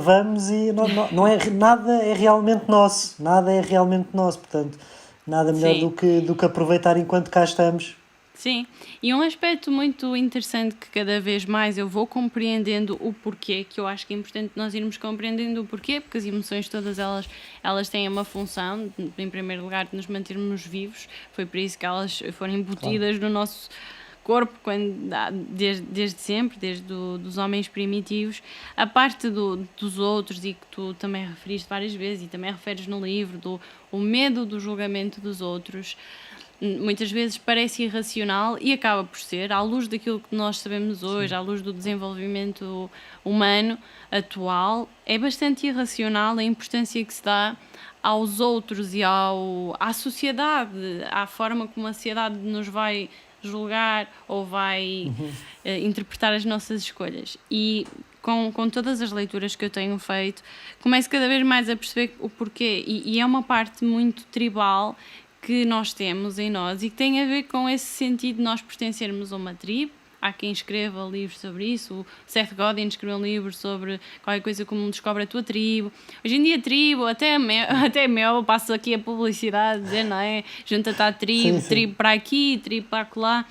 Speaker 1: vamos e não é, nada é realmente nosso. Nada é realmente nosso. Portanto, nada melhor
Speaker 3: Sim.
Speaker 1: do que aproveitar enquanto cá estamos.
Speaker 3: Sim, e um aspecto muito interessante que cada vez mais eu vou compreendendo o porquê, que eu acho que é importante nós irmos compreendendo o porquê, porque as emoções todas elas têm uma função, em primeiro lugar, de nos mantermos vivos, foi por isso que elas foram embutidas no nosso corpo desde sempre, dos homens primitivos, a parte dos outros, e que tu também referiste várias vezes e também referes no livro, o medo do julgamento dos outros. Muitas vezes parece irracional e acaba por ser, à luz daquilo que nós sabemos hoje, à luz do desenvolvimento humano atual, é bastante irracional a importância que se dá aos outros e à sociedade, à forma como a sociedade nos vai julgar ou vai interpretar as nossas escolhas. E com todas as leituras que eu tenho feito, começo cada vez mais a perceber o porquê, e é uma parte muito tribal que nós temos em nós e que tem a ver com esse sentido de nós pertencermos a uma tribo. Há quem escreva livros sobre isso. O Seth Godin escreveu um livro sobre qualquer coisa como descobre a tua tribo. Hoje em dia, tribo, até mel, passo aqui a publicidade, dizer, não é? Junta-te à tribo,
Speaker 1: Sim.
Speaker 3: tribo para aqui, tribo para acolá.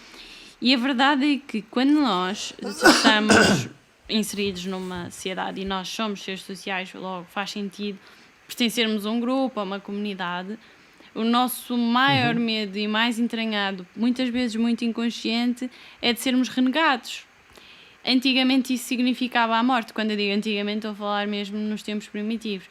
Speaker 3: E a verdade é que quando nós estamos inseridos numa sociedade e nós somos seres sociais, logo faz sentido pertencermos a um grupo, a uma comunidade. O nosso maior medo e mais entranhado, muitas vezes muito inconsciente, é de sermos renegados. Antigamente isso significava a morte. Quando eu digo antigamente, estou a falar mesmo nos tempos primitivos.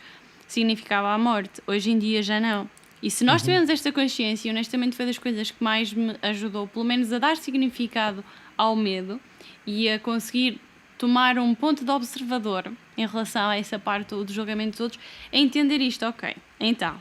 Speaker 3: Significava a morte. Hoje em dia já não. E se nós tivermos esta consciência, e honestamente foi das coisas que mais me ajudou, pelo menos a dar significado ao medo e a conseguir tomar um ponto de observador em relação a essa parte do julgamento dos outros, é entender isto. Ok, então...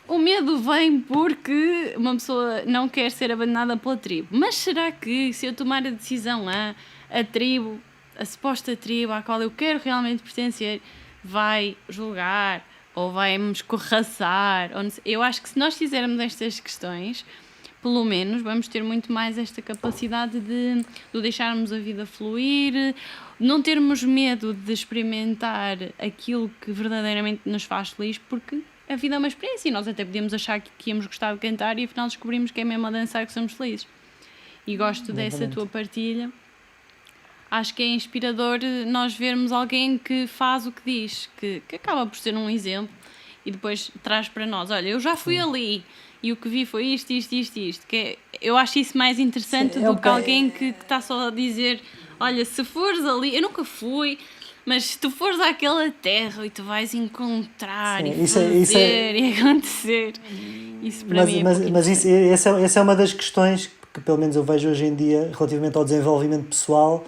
Speaker 3: O medo vem porque uma pessoa não quer ser abandonada pela tribo. Mas será que se eu tomar a decisão a tribo, a suposta tribo à qual eu quero realmente pertencer, vai julgar ou vai me escorraçar? Eu acho que se nós fizermos estas questões, pelo menos vamos ter muito mais esta capacidade de deixarmos a vida fluir, não termos medo de experimentar aquilo que verdadeiramente nos faz feliz, porque a vida é uma experiência e nós até podíamos achar que íamos gostar de cantar e afinal descobrimos que é mesmo a dançar que somos felizes. E gosto dessa tua partilha. Acho que é inspirador nós vermos alguém que faz o que diz, que acaba por ser um exemplo e depois traz para nós, olha, eu já fui ali e o que vi foi isto. Que eu acho isso mais interessante do que alguém que está só a dizer, olha, se fores ali, eu nunca fui... Mas se tu fores àquela terra e tu vais encontrar e fazer e acontecer, isso para mim é
Speaker 1: mas essa é uma das questões que pelo menos eu vejo hoje em dia relativamente ao desenvolvimento pessoal,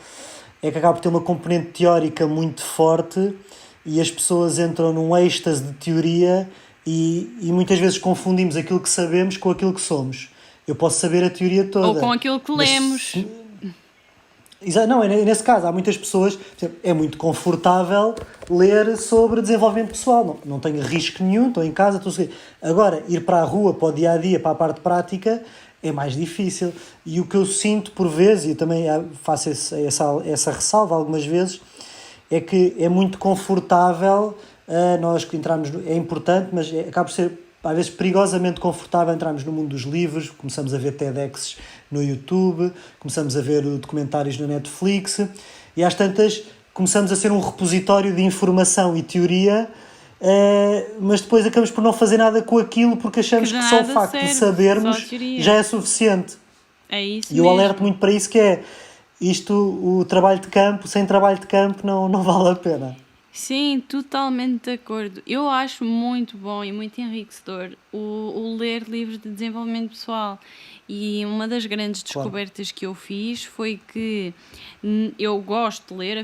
Speaker 1: é que acaba por ter uma componente teórica muito forte e as pessoas entram num êxtase de teoria e muitas vezes confundimos aquilo que sabemos com aquilo que somos. Eu posso saber a teoria toda.
Speaker 3: Ou com aquilo que lemos.
Speaker 1: Não, nesse caso, há muitas pessoas, por exemplo, é muito confortável ler sobre desenvolvimento pessoal, não tenho risco nenhum, estou em casa, estou a seguir. Agora, ir para a rua, para o dia-a-dia, para a parte prática, é mais difícil. E o que eu sinto por vezes, e eu também faço essa ressalva algumas vezes, é que é muito confortável, nós que entramos, é importante, mas acaba por ser às vezes perigosamente confortável entrarmos no mundo dos livros, começamos a ver TEDx no YouTube, começamos a ver documentários na Netflix e às tantas começamos a ser um repositório de informação e teoria, mas depois acabamos por não fazer nada com aquilo porque achamos que só o facto de sabermos já é suficiente.
Speaker 3: É isso
Speaker 1: e eu alerto muito para isso, que é isto, o trabalho de campo, sem trabalho de campo não vale a pena.
Speaker 3: Sim, totalmente de acordo. Eu acho muito bom e muito enriquecedor o ler livros de desenvolvimento pessoal. E uma das grandes
Speaker 1: Claro.
Speaker 3: descobertas que eu fiz foi que eu gosto de ler, ao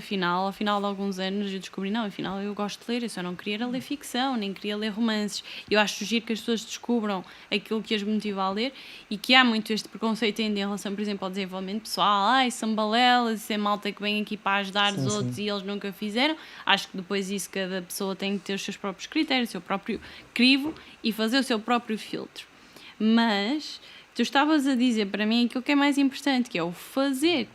Speaker 3: final de alguns anos eu descobri, não, afinal eu gosto de ler, eu só não queria era ler ficção, nem queria ler romances. Eu acho giro que as pessoas descubram aquilo que as motiva a ler e que há muito este preconceito ainda em relação, por exemplo, ao desenvolvimento pessoal. Ai, são balelas, isso é malta que vem aqui para ajudar os
Speaker 1: Sim,
Speaker 3: outros
Speaker 1: sim.
Speaker 3: e eles nunca fizeram. Acho que depois isso cada pessoa tem que ter os seus próprios critérios, o seu próprio crivo e fazer o seu próprio filtro. Mas tu estavas a dizer para mim aquilo que é mais importante, que é o fazer.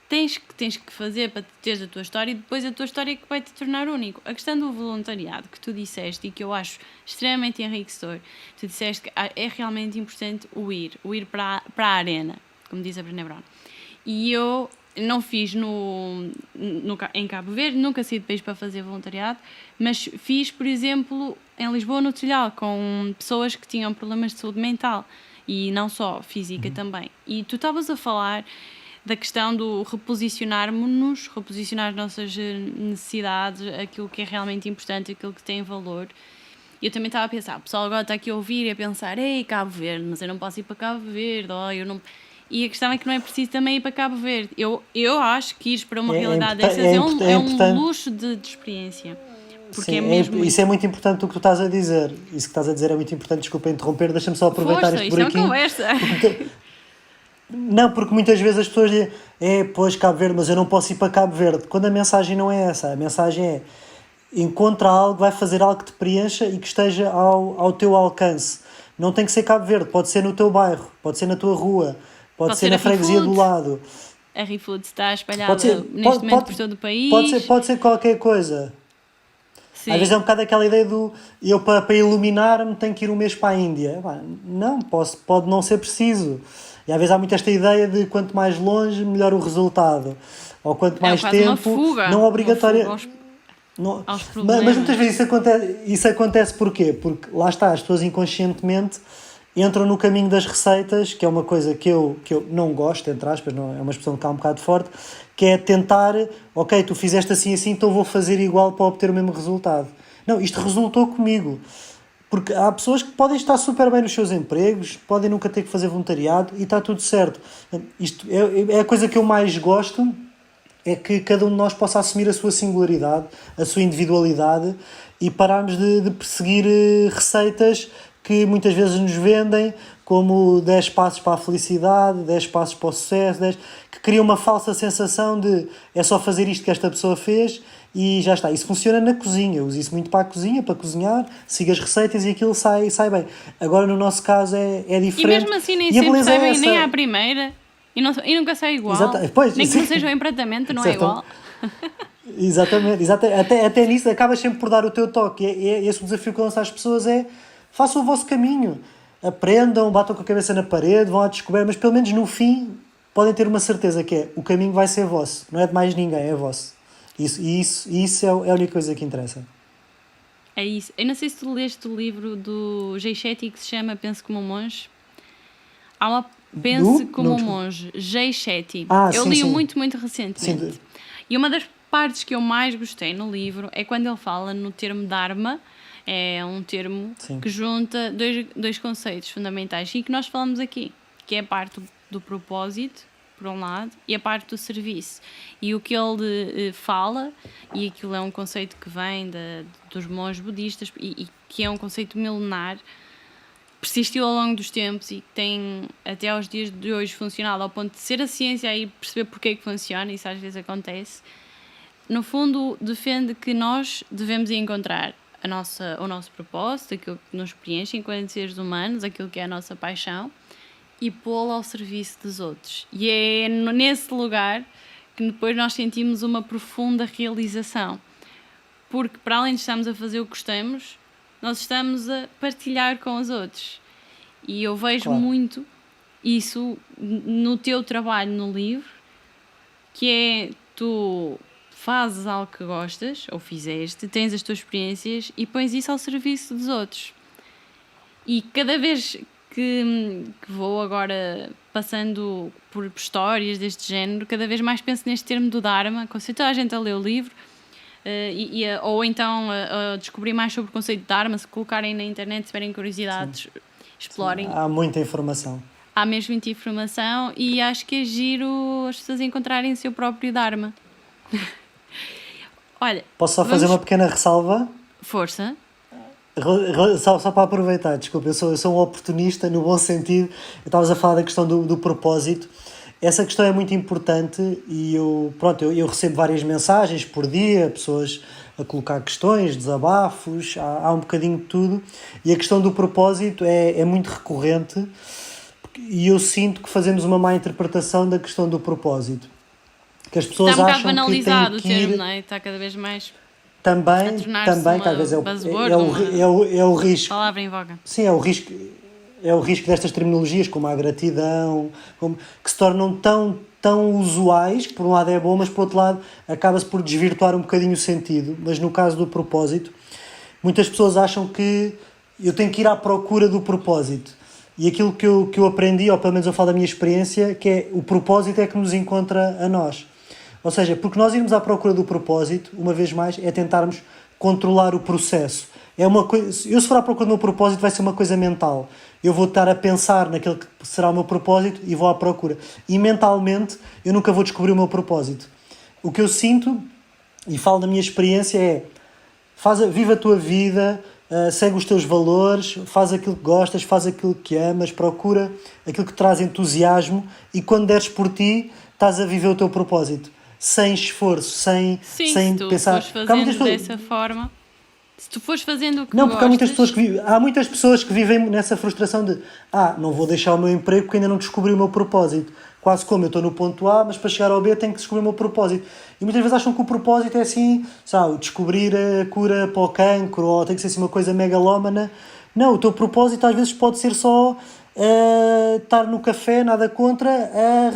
Speaker 3: Tens que fazer para teres a tua história e depois a tua história é que vai te tornar único. A questão do voluntariado que tu disseste e que eu acho extremamente enriquecedor, tu disseste que é realmente importante o ir para a arena, como diz a Brené Brown. E eu não fiz em Cabo Verde, nunca saí de país para fazer voluntariado, mas fiz, por exemplo, em Lisboa, no Telhal, com pessoas que tinham problemas de saúde mental e não só física também. E tu estavas a falar da questão do reposicionarmos-nos, reposicionar as nossas necessidades, aquilo que é realmente importante, aquilo que tem valor. E eu também estava a pensar, o pessoal agora está aqui a ouvir e a pensar, ei, Cabo Verde, mas eu não posso ir para Cabo Verde, eu não... E a questão é que não é preciso também ir para Cabo Verde. Eu acho que ir para uma realidade dessas é um
Speaker 1: importante.
Speaker 3: luxo de experiência. Porque
Speaker 1: Sim,
Speaker 3: é mesmo
Speaker 1: isso é muito importante o que tu estás a dizer. Isso que estás a dizer é muito importante. Desculpa interromper, deixa-me só aproveitar
Speaker 3: Força,
Speaker 1: este
Speaker 3: isto é uma
Speaker 1: buraquinho.
Speaker 3: conversa.
Speaker 1: Não, porque muitas vezes as pessoas dizem, pois Cabo Verde, mas eu não posso ir para Cabo Verde. Quando a mensagem não é essa, a mensagem é encontra algo, vai fazer algo que te preencha e que esteja ao teu alcance. Não tem que ser Cabo Verde, pode ser no teu bairro, pode ser na tua rua, pode ser
Speaker 3: ser
Speaker 1: na
Speaker 3: a
Speaker 1: freguesia do
Speaker 3: ReFood.
Speaker 1: lado.
Speaker 3: A ReFood está espalhada
Speaker 1: Pode ser,
Speaker 3: neste momento por todo o país.
Speaker 1: pode ser qualquer coisa.
Speaker 3: Sim.
Speaker 1: Às vezes é um bocado aquela ideia do eu para iluminar-me tenho que ir um mês para a Índia. Não, pode não ser preciso. E às vezes há muito esta ideia de quanto mais longe, melhor o resultado. Ou quanto mais
Speaker 3: quase uma
Speaker 1: tempo,
Speaker 3: fuga,
Speaker 1: não obrigatória.
Speaker 3: uma fuga
Speaker 1: Não,
Speaker 3: aos problemas.
Speaker 1: mas muitas vezes isso acontece porquê? Porque lá está, as pessoas inconscientemente entram no caminho das receitas, que é uma coisa que eu não gosto, entre aspas, não, é uma expressão que há um bocado forte, que é tentar, ok, tu fizeste assim, então vou fazer igual para obter o mesmo resultado. Não, isto resultou comigo. Porque há pessoas que podem estar super bem nos seus empregos, podem nunca ter que fazer voluntariado e está tudo certo. Isto é a coisa que eu mais gosto, é que cada um de nós possa assumir a sua singularidade, a sua individualidade e pararmos de perseguir receitas que muitas vezes nos vendem como 10 passos para a felicidade, 10 passos para o sucesso, que criam uma falsa sensação de é só fazer isto que esta pessoa fez e já está. Isso funciona na cozinha, eu uso isso muito para a cozinha, para cozinhar, sigo as receitas e aquilo sai bem. Agora no nosso caso é diferente.
Speaker 3: E mesmo assim nem
Speaker 1: e a
Speaker 3: sempre
Speaker 1: beleza
Speaker 3: sai
Speaker 1: é
Speaker 3: bem,
Speaker 1: essa.
Speaker 3: nem à primeira. E nunca sai igual.
Speaker 1: Pois,
Speaker 3: nem que
Speaker 1: sim.
Speaker 3: não seja o empratamento, não é
Speaker 1: Certo.
Speaker 3: igual.
Speaker 1: Exatamente. Até nisso acabas sempre por dar o teu toque. Esse o desafio que eu lanço às pessoas é façam o vosso caminho. Aprendam, batam com a cabeça na parede, vão à descoberta, mas pelo menos no fim podem ter uma certeza que o caminho vai ser vosso. Não é de mais ninguém, é vosso. Isso é a única coisa que interessa.
Speaker 3: É isso. Eu não sei se tu leste o livro do Jay Shetty que se chama Pense como um Monge. Há uma Pense como um Monge, Jay Shetty. Eu li-o muito recentemente.
Speaker 1: Sim.
Speaker 3: E uma das partes que eu mais gostei no livro é quando ele fala no termo Dharma. É um termo que junta dois conceitos fundamentais e que nós falamos aqui, que é a parte do propósito, por um lado, e a parte do serviço. E o que ele fala, e aquilo é um conceito que vem dos monges budistas e que é um conceito milenar, persistiu ao longo dos tempos e que tem até aos dias de hoje funcionado ao ponto de ser a ciência e perceber porque é que funciona, isso às vezes acontece. No fundo, defende que nós devemos encontrar o nosso propósito, aquilo que nos preenche enquanto seres humanos, aquilo que é a nossa paixão, e pô-lo ao serviço dos outros. E é nesse lugar que depois nós sentimos uma profunda realização. Porque para além de estarmos a fazer o que gostamos, nós estamos a partilhar com os outros. E eu vejo muito isso no teu trabalho no livro, que é tu fazes algo que gostas, ou fizeste, tens as tuas experiências e pões isso ao serviço dos outros. E cada vez que vou agora passando por histórias deste género, cada vez mais penso neste termo do Dharma, conselho toda a gente a ler o livro, ou então a descobrir mais sobre o conceito de Dharma, se colocarem na internet, se tiverem curiosidades, explorem.
Speaker 1: Há muita informação.
Speaker 3: há mesmo muita informação e acho que é giro as pessoas encontrarem o seu próprio Dharma. Olha,
Speaker 1: Posso só fazer
Speaker 3: vamos...
Speaker 1: uma pequena ressalva?
Speaker 3: Força.
Speaker 1: Só para aproveitar, desculpa, eu sou um oportunista no bom sentido. Estavas a falar da questão do propósito. Essa questão é muito importante e eu recebo várias mensagens por dia, pessoas a colocar questões, desabafos, há um bocadinho de tudo. E a questão do propósito é muito recorrente e eu sinto que fazemos uma má interpretação da questão do propósito. Que as pessoas
Speaker 3: Está um bocado
Speaker 1: acham que têm
Speaker 3: banalizado o
Speaker 1: que ir...
Speaker 3: termo, não é? Está cada vez mais a
Speaker 1: Também,
Speaker 3: tornar-se
Speaker 1: que às vezes
Speaker 3: uma buzzword,
Speaker 1: é o risco.
Speaker 3: palavra em voga.
Speaker 1: Sim, é o risco destas terminologias, como a gratidão, que se tornam tão usuais, que por um lado é bom, mas por outro lado acaba-se por desvirtuar um bocadinho o sentido. Mas no caso do propósito, muitas pessoas acham que eu tenho que ir à procura do propósito. E aquilo que eu aprendi, ou pelo menos eu falo da minha experiência, que é o propósito é que nos encontra a nós. Ou seja, porque nós irmos à procura do propósito, uma vez mais, é tentarmos controlar o processo. É uma coisa, eu se for à procura do meu propósito vai ser uma coisa mental. Eu vou estar a pensar naquilo que será o meu propósito e vou à procura. E mentalmente eu nunca vou descobrir o meu propósito. O que eu sinto, e falo da minha experiência, é vive a tua vida, segue os teus valores, faz aquilo que gostas, faz aquilo que amas, procura aquilo que te traz entusiasmo e quando deres por ti, estás a viver o teu propósito. Sem esforço, sem
Speaker 3: Se tu
Speaker 1: pensar.
Speaker 3: fores fazendo dessa forma, se tu fores fazendo o que
Speaker 1: Não, porque há muitas
Speaker 3: gostas,
Speaker 1: pessoas há muitas pessoas que vivem nessa frustração de não vou deixar o meu emprego porque ainda não descobri o meu propósito. Quase como eu estou no ponto A, mas para chegar ao B tenho que descobrir o meu propósito. E muitas vezes acham que o propósito é assim, sabe, descobrir a cura para o cancro ou tem que ser assim uma coisa megalómana. Não, o teu propósito às vezes pode ser só estar no café, nada contra,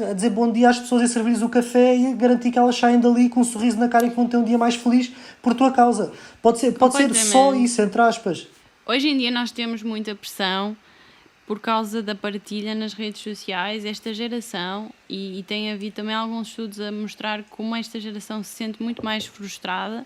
Speaker 1: a dizer bom dia às pessoas e servir-lhes o café e garantir que elas saem dali com um sorriso na cara e que vão ter um dia mais feliz por tua causa. Pode ser só isso, entre aspas.
Speaker 3: Hoje em dia nós temos muita pressão por causa da partilha nas redes sociais, esta geração, e tem havido também alguns estudos a mostrar como esta geração se sente muito mais frustrada,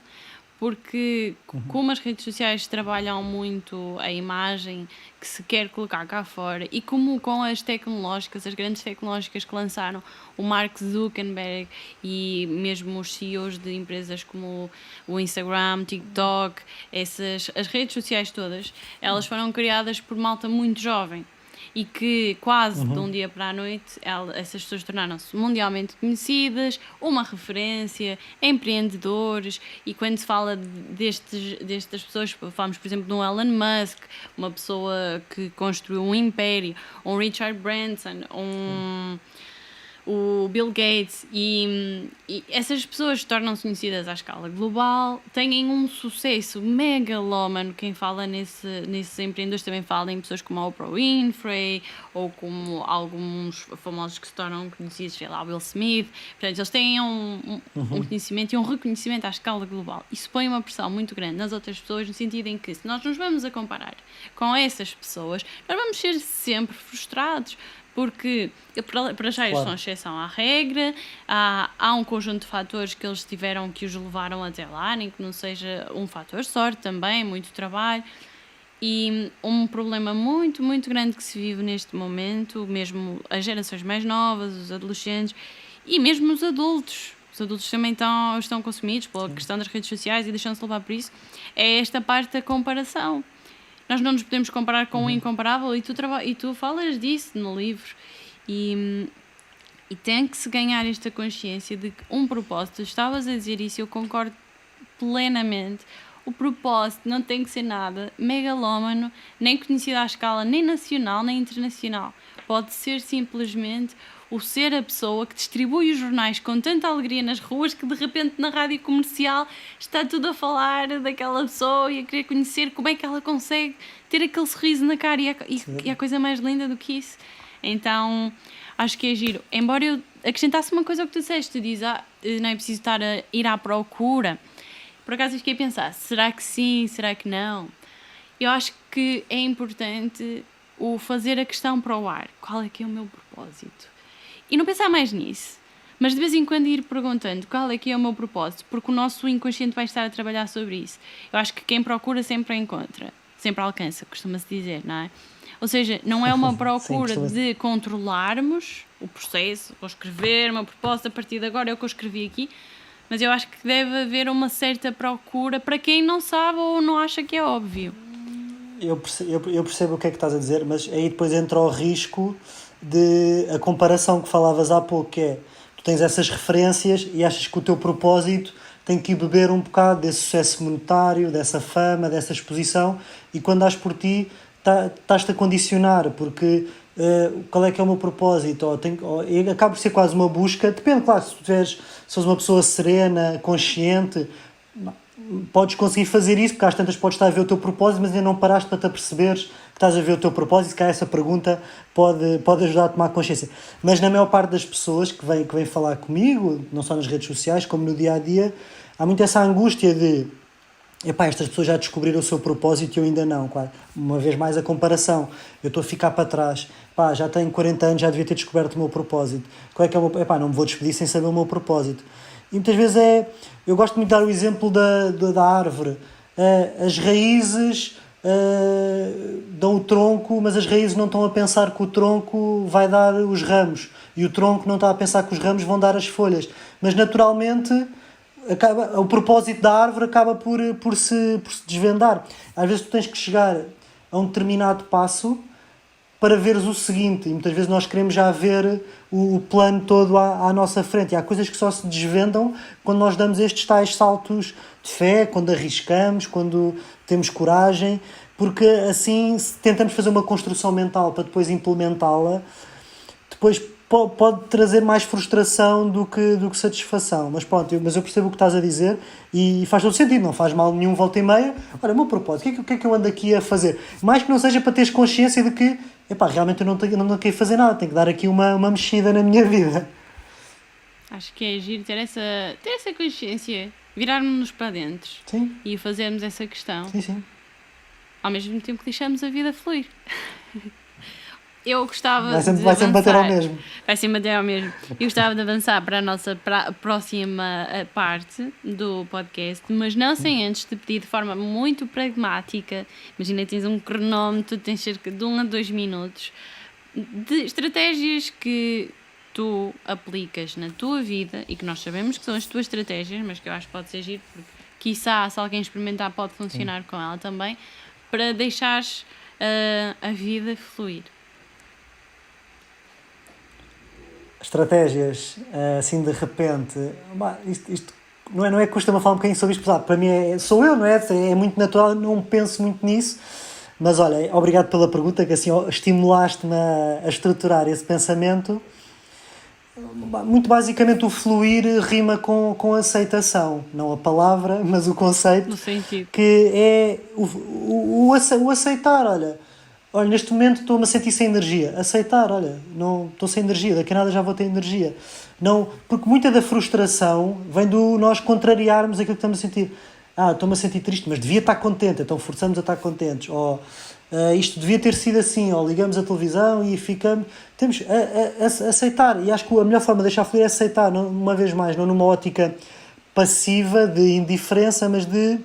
Speaker 3: porque como as redes sociais trabalham muito a imagem que se quer colocar cá fora e como com as tecnológicas, as grandes tecnológicas que lançaram, o Mark Zuckerberg e mesmo os CEOs de empresas como o Instagram, TikTok, as redes sociais todas, elas foram criadas por malta muito jovem. E que quase de um dia para a noite essas pessoas tornaram-se mundialmente conhecidas, uma referência, empreendedores, e quando se fala destas pessoas, falamos por exemplo de um Elon Musk, uma pessoa que construiu um império, um Richard Branson, o Bill Gates, e essas pessoas tornam-se conhecidas à escala global, têm um sucesso megalómano. Quem fala nesses empreendedores também fala em pessoas como a Oprah Winfrey ou como alguns famosos que se tornam conhecidos, sei lá, Will Smith. Portanto, eles têm um conhecimento e um reconhecimento à escala global. Isso põe uma pressão muito grande nas outras pessoas, no sentido em que, se nós nos vamos a comparar com essas pessoas, nós vamos ser sempre frustrados, porque para já eles são exceção à regra, há um conjunto de fatores que eles tiveram que os levaram até lá, nem que não seja um fator sorte também, muito trabalho, e um problema muito, muito grande que se vive neste momento, mesmo as gerações mais novas, os adolescentes e mesmo os adultos. Os adultos também estão consumidos pela questão das redes sociais e deixam-se levar por isso, é esta parte da comparação. Nós não nos podemos comparar com o incomparável e tu falas disso no livro. E tem que se ganhar esta consciência de que um propósito, estavas a dizer isso, eu concordo plenamente, o propósito não tem que ser nada megalómano, nem conhecido à escala nem nacional nem internacional. Pode ser simplesmente o ser a pessoa que distribui os jornais com tanta alegria nas ruas que de repente na rádio comercial está tudo a falar daquela pessoa e a querer conhecer como é que ela consegue ter aquele sorriso na cara e a coisa mais linda do que isso. Então acho que é giro. Embora eu acrescentasse uma coisa ao que tu disseste, tu dizes, não é preciso estar a ir à procura. Por acaso eu fiquei a pensar, será que sim, será que não? Eu acho que é importante o fazer a questão para o ar. Qual é que é o meu propósito? E não pensar mais nisso, mas de vez em quando ir perguntando qual é que é o meu propósito, porque o nosso inconsciente vai estar a trabalhar sobre isso. Eu acho que quem procura sempre encontra. sempre alcança, costuma-se dizer, não é? Ou seja, não é uma procura de controlarmos o processo, vou escrever uma proposta a partir de agora, é o que eu escrevi aqui, mas eu acho que deve haver uma certa procura para quem não sabe ou não acha que é óbvio.
Speaker 1: Eu percebo o que é que estás a dizer, mas aí depois entra o risco de a comparação que falavas há pouco, que é, tu tens essas referências e achas que o teu propósito tem que ir beber um bocado desse sucesso monetário, dessa fama, dessa exposição, e quando dás por ti, estás-te a condicionar, porque qual é que é o meu propósito? E acaba por ser quase uma busca, depende, claro, se tu se uma pessoa serena, consciente, podes conseguir fazer isso, porque às tantas podes estar a ver o teu propósito, mas ainda não paraste para te aperceberes que estás a ver o teu propósito, que essa pergunta pode ajudar a tomar consciência. Mas na maior parte das pessoas que vêm falar comigo, não só nas redes sociais, como no dia-a-dia, há muito essa angústia de epá, estas pessoas já descobriram o seu propósito e eu ainda não. Claro. Uma vez mais a comparação, eu estou a ficar para trás, epá, já tenho 40 anos, já devia ter descoberto o meu propósito. Qual é que é o meu... epá, não me vou despedir sem saber o meu propósito. E muitas vezes eu gosto muito de dar o exemplo da árvore. As raízes dão o tronco, mas as raízes não estão a pensar que o tronco vai dar os ramos e o tronco não está a pensar que os ramos vão dar as folhas. Mas naturalmente o propósito da árvore acaba por se desvendar. Às vezes tu tens que chegar a um determinado passo para veres o seguinte, e muitas vezes nós queremos já ver o plano todo à nossa frente, e há coisas que só se desvendam quando nós damos estes tais saltos de fé, quando arriscamos, quando temos coragem, porque assim tentamos fazer uma construção mental para depois implementá-la, depois pode trazer mais frustração do que satisfação. Mas pronto, mas eu percebo o que estás a dizer e faz todo sentido, não faz mal nenhum volta e meia. Olha, o meu propósito, o que é que eu ando aqui a fazer? Mais que não seja para teres consciência de que epá, realmente eu não ando aqui a fazer nada, tenho que dar aqui uma mexida na minha vida.
Speaker 3: Acho que é giro ter essa consciência, virarmos-nos para dentro.
Speaker 1: Sim.
Speaker 3: E fazermos essa questão.
Speaker 1: Sim.
Speaker 3: Ao mesmo tempo que deixamos a vida fluir. Eu gostava
Speaker 1: vai sempre bater ao mesmo.
Speaker 3: Vai sempre bater ao mesmo. Eu gostava de avançar para a nossa próxima parte do podcast, mas não sem antes te pedir de forma muito pragmática, imagina, tens um cronómetro, tens cerca de 1 a 2 minutos, de estratégias que tu aplicas na tua vida e que nós sabemos que são as tuas estratégias, mas que eu acho que pode ser giro, porque quiçá se alguém experimentar pode funcionar com ela também, para deixares a vida fluir.
Speaker 1: Estratégias, assim de repente, isto não é que custa-me falar um bocadinho sobre isto, para mim sou eu, não é? É muito natural, não penso muito nisso, mas olha, obrigado pela pergunta, que assim estimulaste-me a estruturar esse pensamento. Muito basicamente o fluir rima com aceitação, não a palavra, mas o conceito,
Speaker 3: no sentido.
Speaker 1: Que é o aceitar, olha, neste momento estou-me a sentir sem energia. Aceitar, olha, não estou sem energia, daqui a nada já vou ter energia. Não, porque muita da frustração vem do nós contrariarmos aquilo que estamos a sentir. Estou-me a sentir triste, mas devia estar contente, então forçamos a estar contentes. Ou isto devia ter sido assim, ou ligamos a televisão e ficamos... Temos a aceitar, e acho que a melhor forma de deixar fluir é aceitar, não, uma vez mais, não numa ótica passiva de indiferença, mas de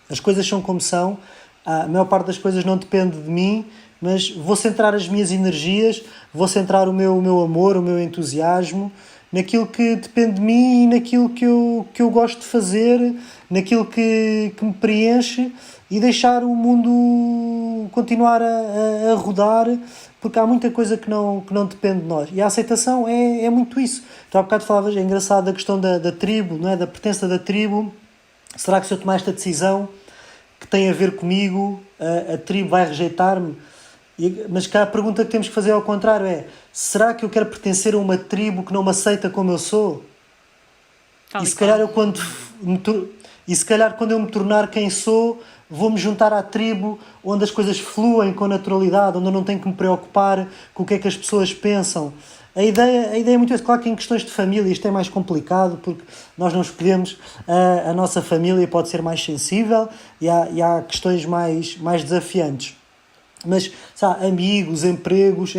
Speaker 1: as coisas são como são. A maior parte das coisas não depende de mim, mas vou centrar as minhas energias, vou centrar o meu amor, o meu entusiasmo, naquilo que depende de mim e naquilo que eu gosto de fazer, naquilo que me preenche, e deixar o mundo continuar a rodar, porque há muita coisa que não depende de nós. E a aceitação é muito isso. Tu há bocado falavas, é engraçado, a questão da tribo, não é? Da pertença da tribo. Será que se eu tomar esta decisão que tem a ver comigo, a tribo vai rejeitar-me? Mas cá a pergunta que temos que fazer ao contrário é: será que eu quero pertencer a uma tribo que não me aceita como eu sou? E se calhar quando eu me tornar quem sou, vou-me juntar à tribo onde as coisas fluem com naturalidade, onde eu não tenho que me preocupar com o que é que as pessoas pensam. A ideia é muito isso. Claro que em questões de família isto é mais complicado, porque nós não escolhemos a nossa família, pode ser mais sensível e há questões mais desafiantes. Mas, sabe, amigos, empregos,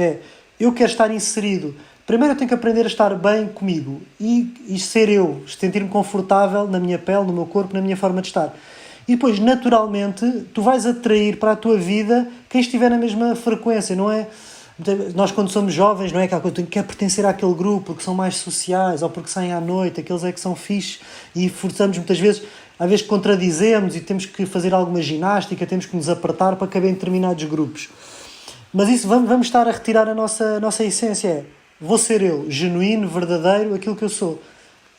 Speaker 1: eu quero estar inserido. Primeiro eu tenho que aprender a estar bem comigo e ser eu, sentir-me confortável na minha pele, no meu corpo, na minha forma de estar. E depois, naturalmente, tu vais atrair para a tua vida quem estiver na mesma frequência, não é? Nós, quando somos jovens, não é aquela coisa que quer pertencer àquele grupo porque são mais sociais ou porque saem à noite, aqueles é que são fixe, e forçamos muitas vezes, às vezes contradizemos e temos que fazer alguma ginástica, temos que nos apertar para caber em determinados grupos. Mas isso vamos estar a retirar a nossa essência. Vou ser eu, genuíno, verdadeiro, aquilo que eu sou.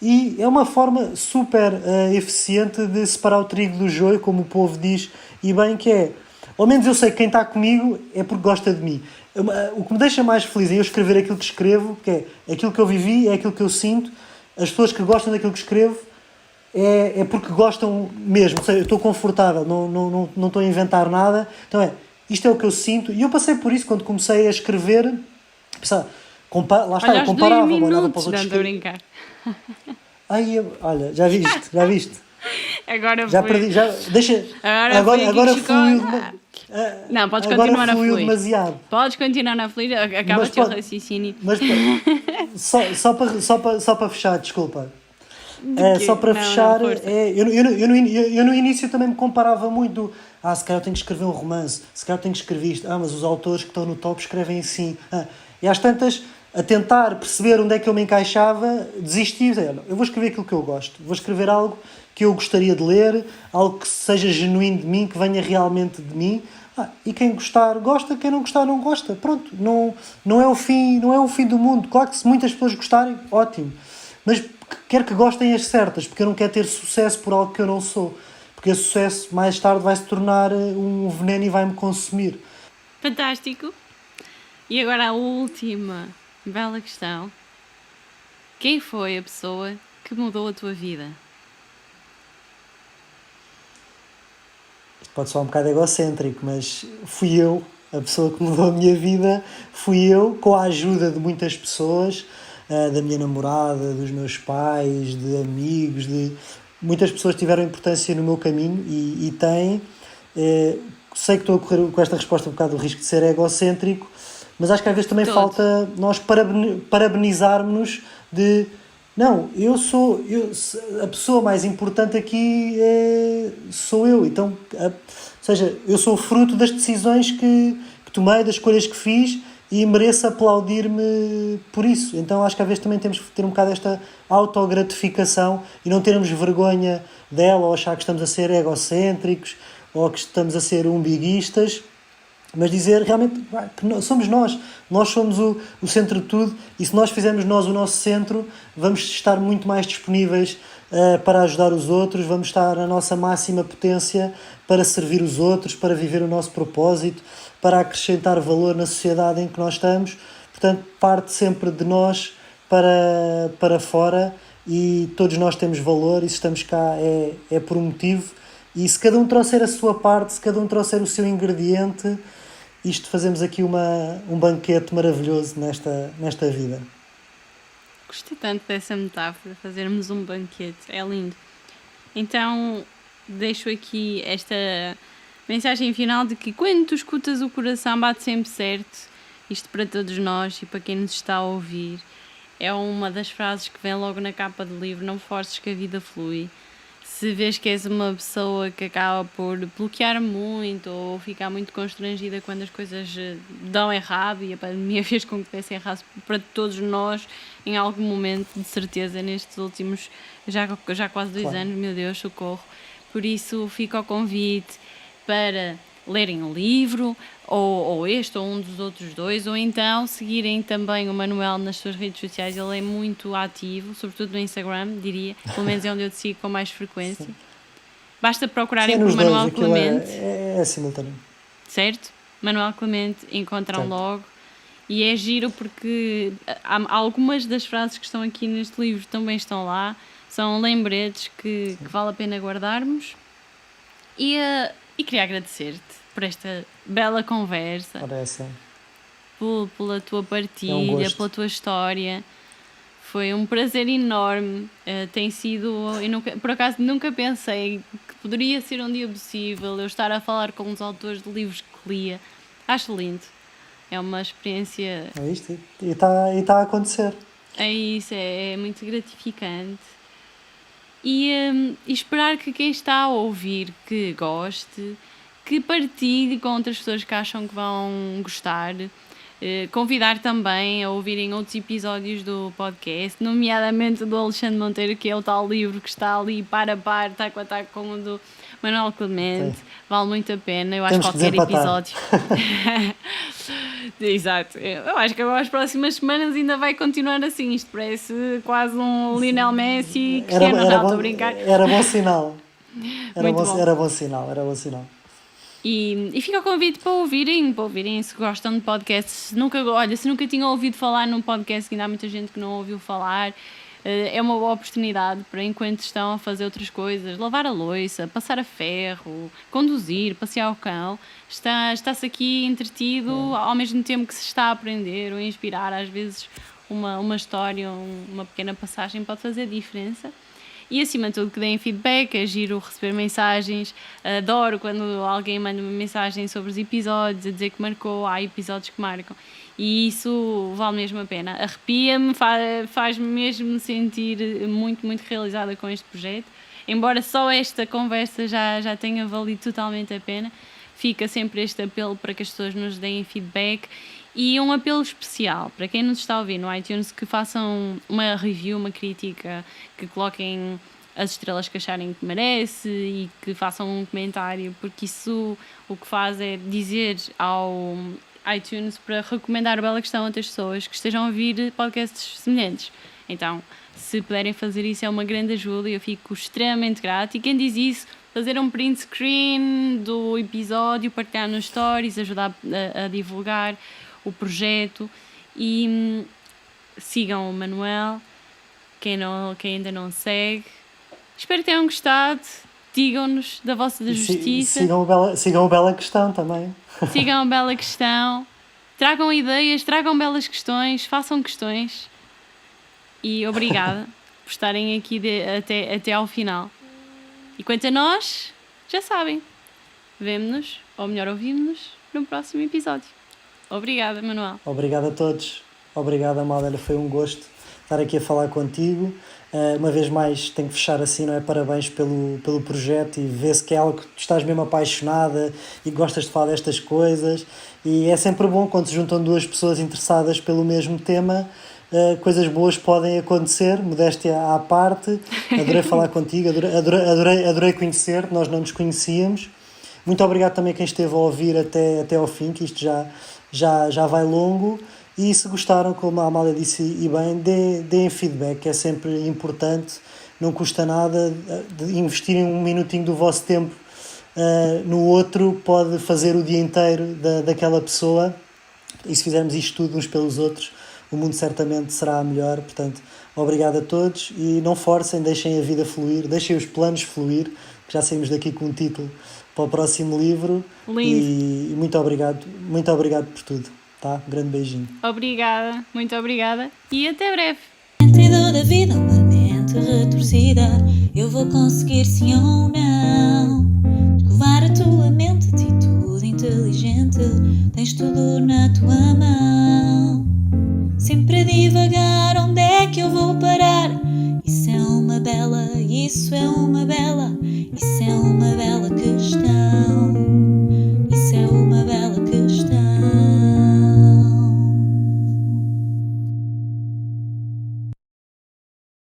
Speaker 1: E é uma forma super eficiente de separar o trigo do joio, como o povo diz, e bem que é. Ao menos eu sei que quem está comigo é porque gosta de mim. O que me deixa mais feliz em eu escrever aquilo que escrevo, que é aquilo que eu vivi, é aquilo que eu sinto. As pessoas que gostam daquilo que escrevo é porque gostam mesmo. Ou seja, eu estou confortável, não estou a inventar nada. Então isto é o que eu sinto. E eu passei por isso quando comecei a escrever. Lá está,
Speaker 3: Olha,
Speaker 1: eu
Speaker 3: aos 2
Speaker 1: comparava, olhava para os
Speaker 3: minutos,
Speaker 1: outros.
Speaker 3: não estou a brincar.
Speaker 1: Olha, já viste.
Speaker 3: Agora
Speaker 1: Já
Speaker 3: foi.
Speaker 1: perdi, deixa.
Speaker 3: Agora
Speaker 1: Agora
Speaker 3: foi
Speaker 1: fluiu.
Speaker 3: Não, podes
Speaker 1: Agora
Speaker 3: continuar a
Speaker 1: fluiu
Speaker 3: fluir.
Speaker 1: demasiado.
Speaker 3: Podes continuar a fluir, acaba
Speaker 1: Mas
Speaker 3: o teu
Speaker 1: pode-
Speaker 3: raciocínio.
Speaker 1: Mas só para fechar, desculpa.
Speaker 3: De quê?
Speaker 1: Só para
Speaker 3: Não,
Speaker 1: fechar,
Speaker 3: força.
Speaker 1: eu no início também me comparava muito. Se calhar eu tenho que escrever um romance, se calhar eu tenho que escrever isto. Mas os autores que estão no top escrevem assim. E às tantas, a tentar perceber onde é que eu me encaixava, desisti. Eu vou escrever aquilo que eu gosto. Vou escrever algo que eu gostaria de ler, algo que seja genuíno de mim, que venha realmente de mim. E quem gostar, gosta, quem não gostar, não gosta. Pronto, não é o fim do mundo. Claro que se muitas pessoas gostarem, ótimo. Mas quero que gostem as certas, porque eu não quero ter sucesso por algo que eu não sou. Porque esse sucesso mais tarde vai se tornar um veneno e vai-me consumir.
Speaker 3: Fantástico. E agora a última bela questão. Quem foi a pessoa que mudou a tua vida?
Speaker 1: Isto pode soar um bocado egocêntrico, mas fui eu, a pessoa que mudou a minha vida, fui eu, com a ajuda de muitas pessoas, da minha namorada, dos meus pais, de amigos, muitas pessoas tiveram importância no meu caminho e têm. Sei que estou a correr com esta resposta um bocado o risco de ser egocêntrico, mas acho que às vezes também falta nós parabenizarmos-nos de não, a pessoa mais importante aqui sou eu. Então, ou seja, eu sou fruto das decisões que tomei, das escolhas que fiz e mereço aplaudir-me por isso. Então acho que às vezes também temos que ter um bocado esta autogratificação e não termos vergonha dela ou achar que estamos a ser egocêntricos ou que estamos a ser umbiguistas, mas dizer realmente que somos nós somos o centro de tudo, e se nós fizermos nós o nosso centro, vamos estar muito mais disponíveis para ajudar os outros, vamos estar na nossa máxima potência para servir os outros, para viver o nosso propósito, para acrescentar valor na sociedade em que nós estamos. Portanto, parte sempre de nós para fora, e todos nós temos valor, e se estamos cá é por um motivo. E se cada um trouxer a sua parte, se cada um trouxer o seu ingrediente, fazemos aqui um banquete maravilhoso nesta vida.
Speaker 3: Gostei tanto dessa metáfora, fazermos um banquete, é lindo. Então, deixo aqui esta mensagem final de que quando tu escutas o coração bate sempre certo, isto para todos nós e para quem nos está a ouvir, é uma das frases que vem logo na capa do livro: não forces que a vida flui. Se vês que és uma pessoa que acaba por bloquear muito ou ficar muito constrangida quando as coisas dão errado, e a pandemia fez com que desse errado para todos nós em algum momento, de certeza, nestes últimos já quase 2 anos, meu Deus, socorro. Por isso fica o convite para lerem o livro, ou este, ou um dos outros 2, ou então seguirem também o Manuel nas suas redes sociais. Ele é muito ativo, sobretudo no Instagram, diria, pelo menos é onde eu te sigo com mais frequência. Basta procurarem por Manuel Clemente.
Speaker 1: É simultâneo.
Speaker 3: Certo? Manuel Clemente, encontram certo. Logo. E é giro porque algumas das frases que estão aqui neste livro também estão lá, são lembretes que vale a pena guardarmos. E queria agradecer-te por esta bela conversa, pela tua partilha, pela tua história. Foi um prazer enorme. Tem sido, por acaso nunca pensei que poderia ser um dia possível eu estar a falar com os autores de livros que lia. Acho lindo. É uma experiência.
Speaker 1: É isto, e está a acontecer.
Speaker 3: É isso, é muito gratificante. e esperar que quem está a ouvir que goste, que partilhe com outras pessoas que acham que vão gostar. Convidar também a ouvirem outros episódios do podcast, nomeadamente do Alexandre Monteiro, que é o tal livro que está ali par a par, taco a taco com o do Manuel Clemente. Vale muito a pena, eu acho que qualquer episódio. Exato, eu acho que agora as próximas semanas ainda vai continuar assim. Isto parece quase um Lionel Messi, Cristiano Ronaldo, estou a brincar.
Speaker 1: Era bom sinal. Era bom sinal.
Speaker 3: E fica o convite para ouvirem se gostam de podcasts. Se nunca tinham ouvido falar num podcast, que ainda há muita gente que não ouviu falar, é uma boa oportunidade para, enquanto estão a fazer outras coisas, lavar a louça, passar a ferro, conduzir, passear o cão, está-se aqui entretido ao mesmo tempo que se está a aprender ou a inspirar. Às vezes uma história, uma pequena passagem pode fazer diferença. E acima de tudo que deem feedback, é giro receber mensagens, adoro quando alguém manda uma mensagem sobre os episódios, a dizer que marcou, há episódios que marcam, e isso vale mesmo a pena, arrepia-me, faz-me mesmo sentir muito, muito realizada com este projeto, embora só esta conversa já tenha valido totalmente a pena. Fica sempre este apelo para que as pessoas nos deem feedback. E um apelo especial para quem nos está a ouvir no iTunes, que façam uma review, uma crítica, que coloquem as estrelas que acharem que merece e que façam um comentário, porque isso o que faz é dizer ao iTunes para recomendar a Bela Questão a outras pessoas que estejam a ouvir podcasts semelhantes. Então, se puderem fazer isso, é uma grande ajuda e eu fico extremamente grata. E quem diz isso, fazer um print screen do episódio, partilhar nos stories, ajudar a divulgar o projeto. E sigam o Manuel, quem ainda não segue. Espero que tenham gostado. Digam-nos da vossa justiça.
Speaker 1: Sigam o Bela Questão também.
Speaker 3: Sigam a Bela Questão. Tragam ideias, tragam belas questões, façam questões. E obrigada por estarem aqui até ao final. E quanto a nós, já sabem, vemo-nos, ou melhor, ouvimos-nos no próximo episódio. Obrigada, Manuel.
Speaker 1: Obrigado a todos. Obrigado, Amália. Foi um gosto estar aqui a falar contigo. Uma vez mais, tenho que fechar assim, não é? Parabéns pelo projeto, e vê-se que é algo que tu estás mesmo apaixonada e gostas de falar destas coisas. E é sempre bom quando se juntam duas pessoas interessadas pelo mesmo tema. Coisas boas podem acontecer, modéstia à parte. Adorei falar contigo, adorei conhecer-te, nós não nos conhecíamos. Muito obrigado também a quem esteve a ouvir até ao fim, que isto já vai longo. E se gostaram, como a Amália disse e bem, deem feedback, é sempre importante, não custa nada. De investirem um minutinho do vosso tempo no outro pode fazer o dia inteiro daquela pessoa, e se fizermos isto tudo uns pelos outros, o mundo certamente será melhor. Portanto, obrigado a todos e não forcem, deixem a vida fluir, deixem os planos fluir, que já saímos daqui com um título para o próximo livro.
Speaker 3: Lindo.
Speaker 1: E muito obrigado por tudo, tá? Um grande beijinho.
Speaker 3: Obrigada, muito obrigada e até breve.
Speaker 2: Entre toda a vida, uma mente retorcida, eu vou conseguir sim ou não escovar a tua mente, atitude inteligente.